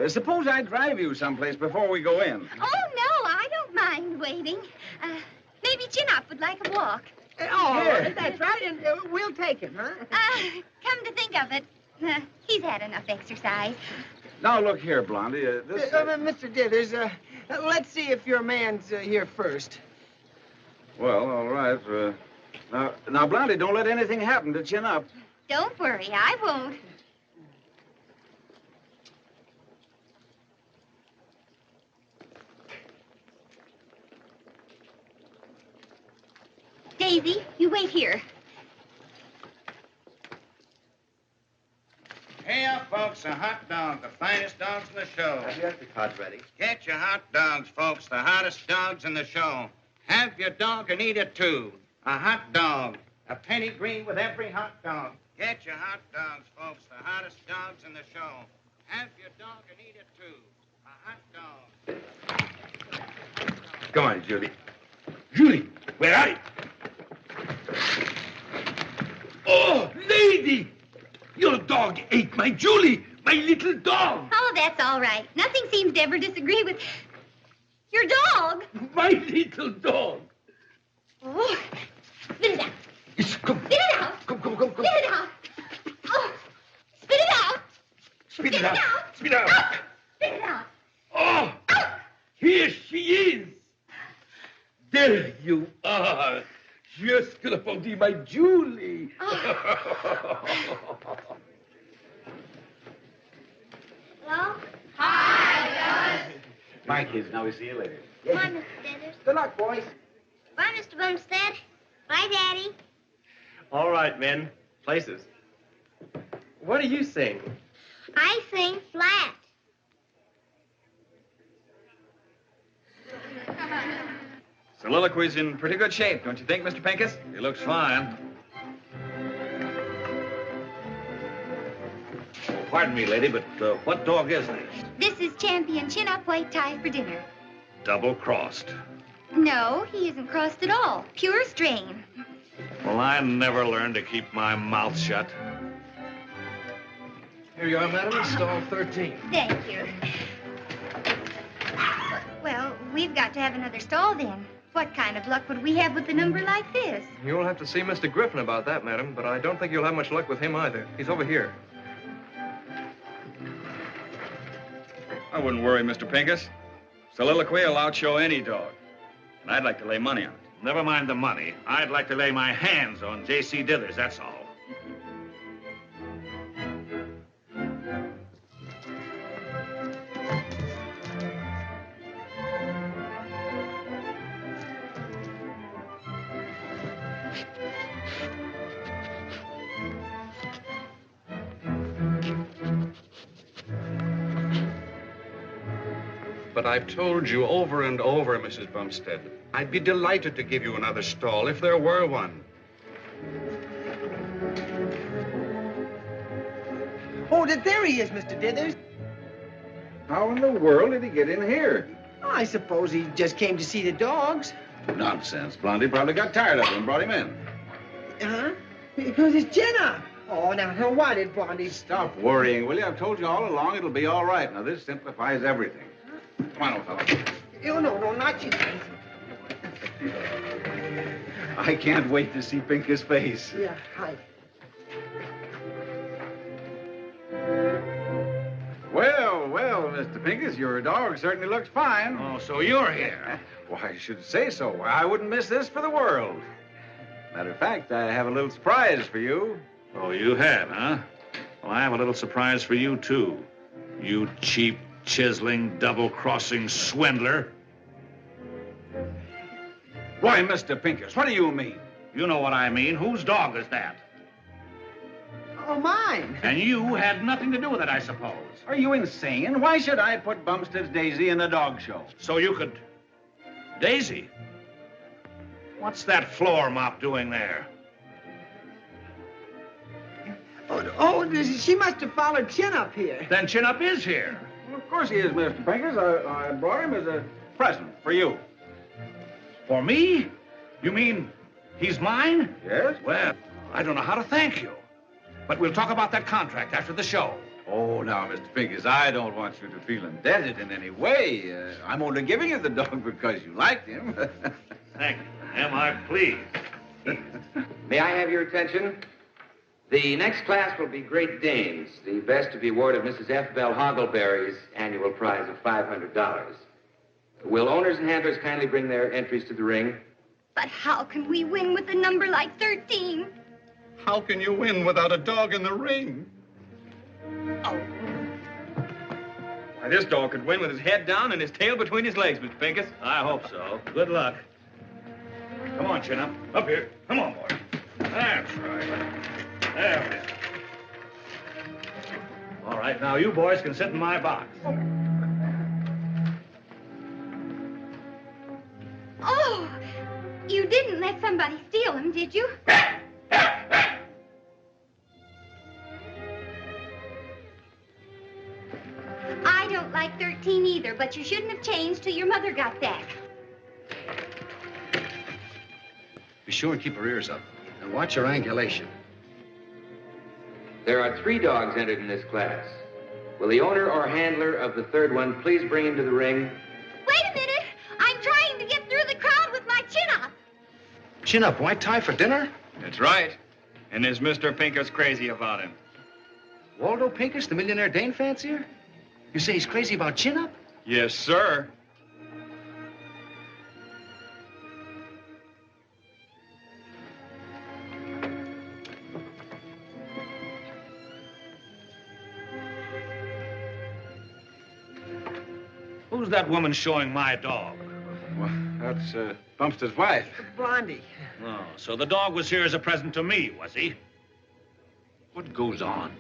Suppose I drive you someplace before we go in. Oh, no, I don't mind waiting. Maybe Chin Up would like a walk. Oh, Yeah. that's right, and we'll take him, huh? Come to think of it, he's had enough exercise. Now, look here, Blondie. Mr. Dithers, let's see if your man's here first. Well, all right. Now, Blondie, don't let anything happen to Chin Up. Don't worry, I won't. Daisy, you wait here. Hey up, folks, a hot dog, the finest dogs in the show. Have you got the cards ready? Get your hot dogs, folks, the hottest dogs in the show. Have your dog and eat it too. A hot dog, a penny green with every hot dog. Get your hot dogs, folks, the hottest dogs in the show. Have your dog and eat it too. A hot dog. Come on, Julie. Julie, where are you? Oh, lady! Your dog ate my Julie, my little dog. Oh, that's all right. Nothing seems to ever disagree with your dog. My little dog. Oh, spit it out. Come. Spit it out. Come. Spit it out. Oh, spit it out. Spit it out. Spit it out. Spit it out. Oh, here she is. There you are. Just gonna find my Julie. Hello? Hi, Gus. My kids, now we see you later. Come on, Mr. Dithers. Good luck, boys. Bye, Mr. Bumstead. Bye, Daddy. All right, men. Places. What do you sing? I sing flat. Soliloquy's in pretty good shape, don't you think, Mr. Pincus? He looks fine. Pardon me, lady, but what dog is this? This is Champion Chin Up White Tie for dinner. Double-crossed. No, he isn't crossed at all. Pure strain. Well, I never learned to keep my mouth shut. Here you are, madam, stall 13. Thank you. Well, we've got to have another stall then. What kind of luck would we have with a number like this? You'll have to see Mr. Griffin about that, madam, but I don't think you'll have much luck with him either. He's over here. I wouldn't worry, Mr. Pincus. Soliloquy will outshow any dog. And I'd like to lay money on it. Never mind the money. I'd like to lay my hands on J.C. Dithers, that's all. But I've told you over and over, Mrs. Bumstead, I'd be delighted to give you another stall if there were one. Oh, there he is, Mr. Dithers. How in the world did he get in here? I suppose he just came to see the dogs. Nonsense. Blondie probably got tired of him and brought him in. Huh? Because it's Jenna. Oh, now, why did Blondie... Stop worrying, will you? I've told you all along it'll be all right. Now, this simplifies everything. Come on, old fellow. Oh, no, not you. I can't wait to see Pincus' face. Yeah, hi. Well, Mr. Pincus, your dog certainly looks fine. Oh, so you're here. Why, I should say so. I wouldn't miss this for the world. Matter of fact, I have a little surprise for you. Oh, you have, huh? Well, I have a little surprise for you, too. You cheap, chiseling, double-crossing swindler. Why, Mr. Pincus, what do you mean? You know what I mean. Whose dog is that? Oh, mine. And you had nothing to do with it, I suppose. Are you insane? Why should I put Bumstead's Daisy in a dog show? So you could... Daisy? What's that floor mop doing there? Oh, she must have followed Chin up here. Then Chin Up is here. Well, of course he is, Mr. Pincus. I brought him as a present for you. For me? You mean he's mine? Yes. Well, I don't know how to thank you. But we'll talk about that contract after the show. Oh, now, Mr. Pincus, I don't want you to feel indebted in any way. I'm only giving you the dog because you liked him. Thank you. Am I pleased? May I have your attention? The next class will be Great Danes, the best to be awarded Mrs. F. Bell Hoggleberry's annual prize of $500. Will owners and handlers kindly bring their entries to the ring? But how can we win with a number like 13? How can you win without a dog in the ring? Oh. Why, this dog could win with his head down and his tail between his legs, Mr. Pincus. I hope so. Good luck. Come on, Chin Up. Up here. Come on, boy. That's right. There we are. All right, now you boys can sit in my box. Oh, you didn't let somebody steal him, did you? I don't like 13 either, but you shouldn't have changed till your mother got back. Be sure and keep her ears up. And watch your angulation. There are 3 dogs entered in this class. Will the owner or handler of the third one please bring him to the ring? Wait a minute. I'm trying to get through the crowd with my chin up. Chin Up, white tie for dinner? That's right. And is Mr. Pincus crazy about him? Waldo Pincus, the millionaire Dane fancier? You say he's crazy about Chin Up? Yes, sir. Who's that woman showing my dog? Well, that's Bumstead's wife. Blondie. Oh, so the dog was here as a present to me, was he? What goes on?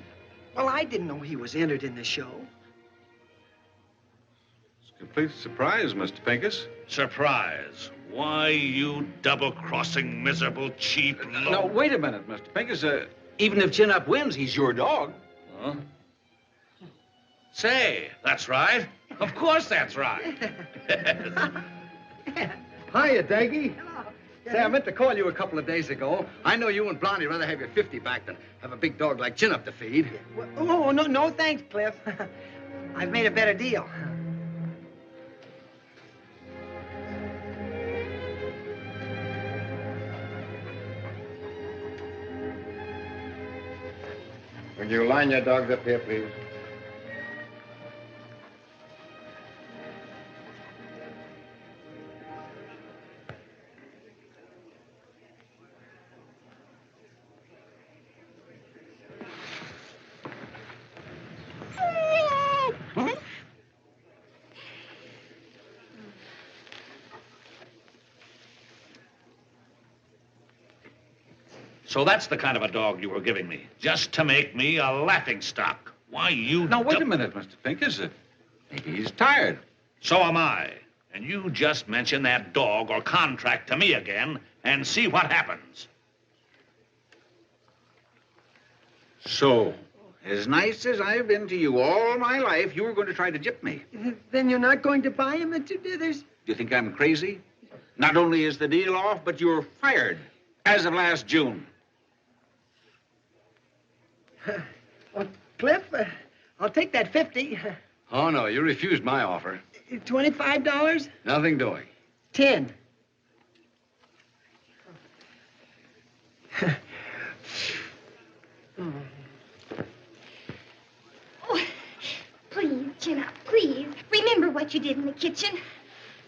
Well, I didn't know he was entered in the show. It's a complete surprise, Mr. Pincus. Surprise. Why, you double-crossing, miserable, cheap low... No, wait a minute, Mr. Pincus. Even if Chin Up wins, he's your dog. Huh? Say, that's right. Of course that's right. Hiya, Daggy. Say, I meant to call you a couple of days ago. I know you and Blondie rather have your 50 back than have a big dog like Chin Up to feed. Oh, no, thanks, Cliff. I've made a better deal. Will you line your dogs up here, please? So that's the kind of a dog you were giving me, just to make me a laughingstock. Why, you... Now, wait a minute, Mr. Pincus. Maybe he's tired. So am I. And you just mention that dog or contract to me again and see what happens. So, as nice as I've been to you all my life, you were going to try to gyp me. Then you're not going to buy him, Mr. Dithers? Do you think I'm crazy? Not only is the deal off, but you're fired as of last June. Well, Cliff, I'll take that 50. Oh, no, you refused my offer. $25? Nothing doing. 10. Oh, please, chin up, please. Remember what you did in the kitchen.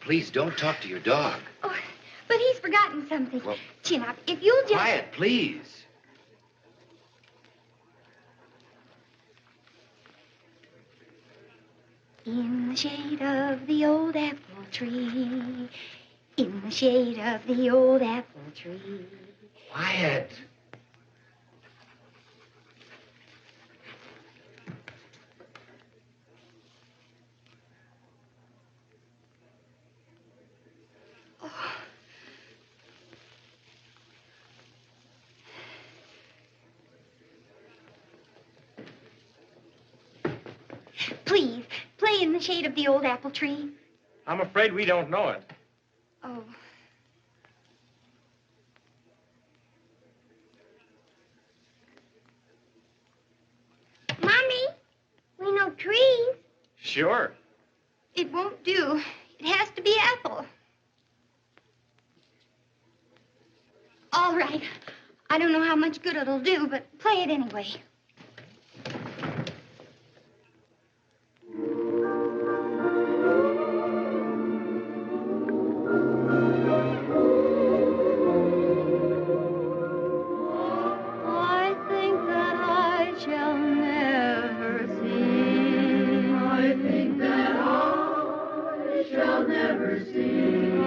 Please don't talk to your dog. Oh, but he's forgotten something. Well, chin up, if you'll just... Quiet, please. In the shade of the old apple tree, in the shade of the old apple tree. Quiet. Please, play in the shade of the old apple tree. I'm afraid we don't know it. Oh. Mommy, we know trees. Sure. It won't do. It has to be apple. All right. I don't know how much good it'll do, but play it anyway. I think that I shall never see. I think that I shall never see a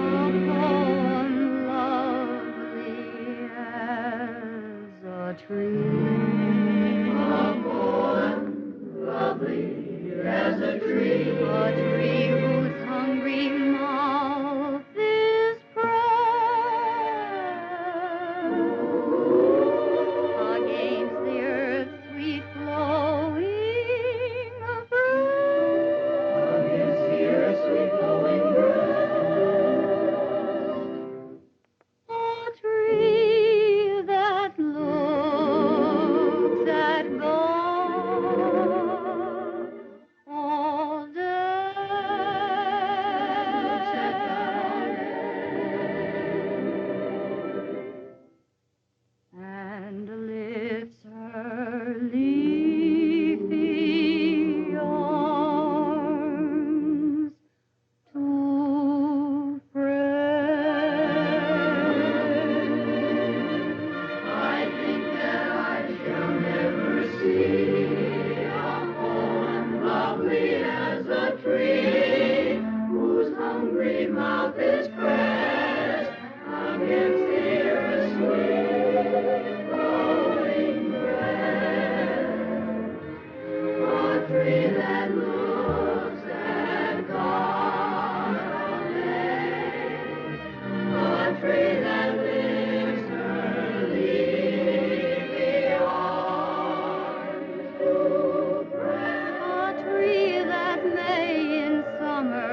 poem lovely as a tree. A poem lovely as a tree. A tree whose hungry mouth is against the earth's sweet flowing breast. Against the earth's sweet flowing breast. A tree that looks at God all and lifts her leafy arms to I think that I shall never see a poem lovely as a tree whose hungry mouth is pressed against the earth's sweet flowing breast. A tree that looks at God all day. A tree that lifts her leafy arms to prayer. A tree that may in summer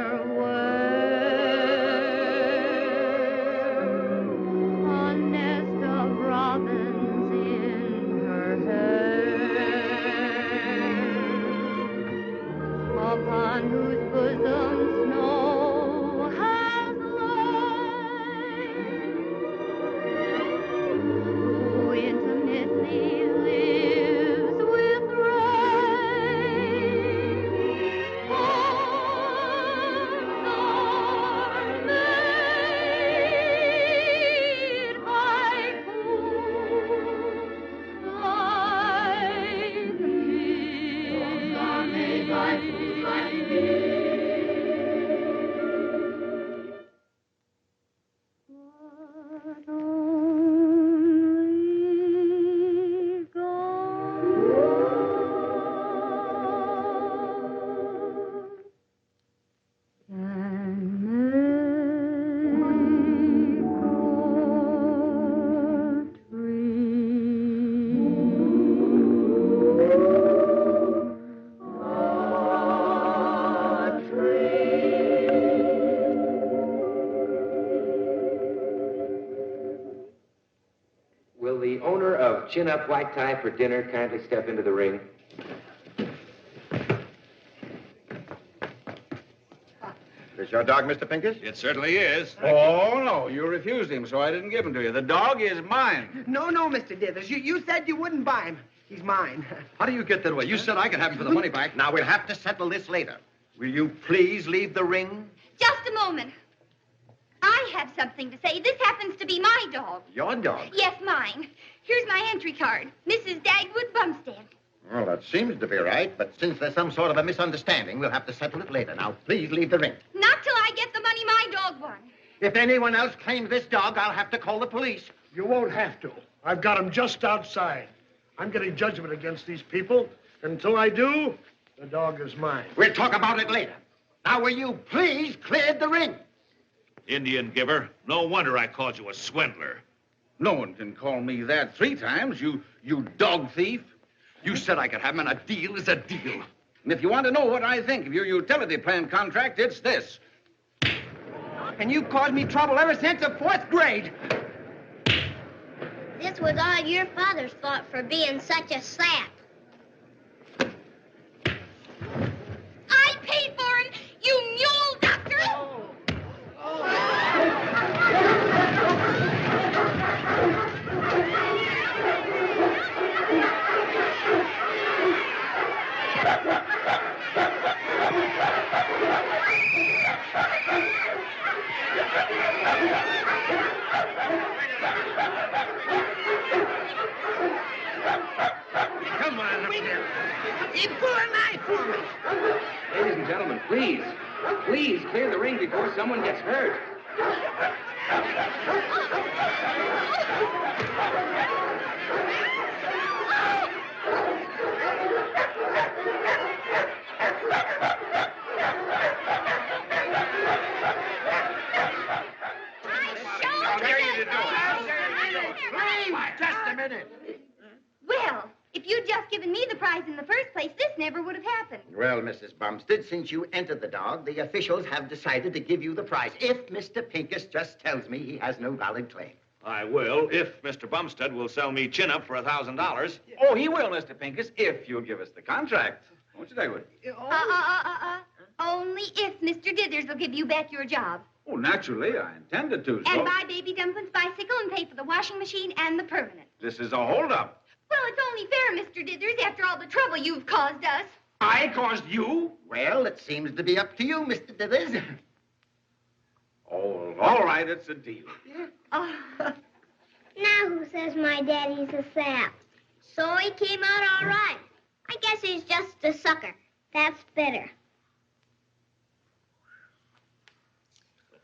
Chin up, white tie for dinner. Kindly step into the ring. This your dog, Mr. Pincus? It certainly is. Oh, no, you refused him, so I didn't give him to you. The dog is mine. No, Mr. Dithers. You said you wouldn't buy him. He's mine. How do you get that away? You said I could have him for the money back. Now, we'll have to settle this later. Will you please leave the ring? Just a moment. I have something to say. This happens to be my dog. Your dog? Yes, mine. Here's my entry card. Mrs. Dagwood Bumstead. Well, that seems to be right, but since there's some sort of a misunderstanding, we'll have to settle it later. Now, please leave the ring. Not till I get the money my dog won. If anyone else claims this dog, I'll have to call the police. You won't have to. I've got him just outside. I'm getting judgment against these people. Until I do, the dog is mine. We'll talk about it later. Now, will you please clear the ring? Indian giver. No wonder I called you a swindler. No one can call me that 3 times, you dog thief. You said I could have him, and a deal is a deal. And if you want to know what I think of your utility plan contract, it's this. And you've caused me trouble ever since the 4th grade. This was all your father's fault for being such a sap. I paid for him, you mule doctor! Come on up here. He pulled a knife for me. Ladies and gentlemen, please. Please clear the ring before someone gets hurt. Please, just a minute. Well, if you'd just given me the prize in the first place, this never would have happened. Well, Mrs. Bumstead, since you entered the dog, the officials have decided to give you the prize. If Mr. Pincus just tells me he has no valid claim. I will, if Mr. Bumstead will sell me chin up for $1,000. Oh, he will, Mr. Pincus, if you'll give us the contract. Won't you, Dagwood? Only if Mr. Dithers will give you back your job. Oh, naturally, I intended to, so... And buy Baby Dumpling's bicycle and pay for the washing machine and the permanent. This is a holdup. Well, it's only fair, Mr. Dithers, after all the trouble you've caused us. I caused you? Well, it seems to be up to you, Mr. Dithers. Oh, all right, it's a deal. Now who says my daddy's a sap? So he came out all right. I guess he's just a sucker. That's better.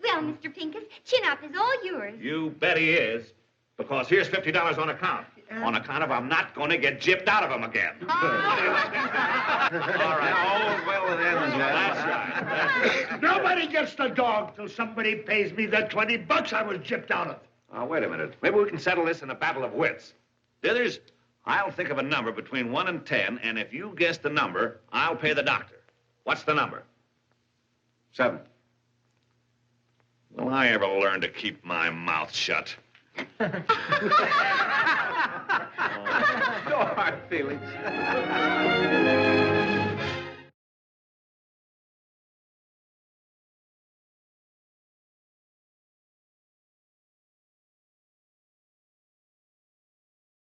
Well, Mr. Pincus, chin-up is all yours. You bet he is. Because here's $50 on account. On account of I'm not going to get gypped out of him again. All right. Oh, well, it ends. That's right. Nobody gets the dog till somebody pays me the $20 I was gypped out of. Wait a minute. Maybe we can settle this in a battle of wits. Dithers, I'll think of a number between 1 and 10, and if you guess the number, I'll pay the doctor. What's the number? 7. Will I ever learn to keep my mouth shut? No hard feelings.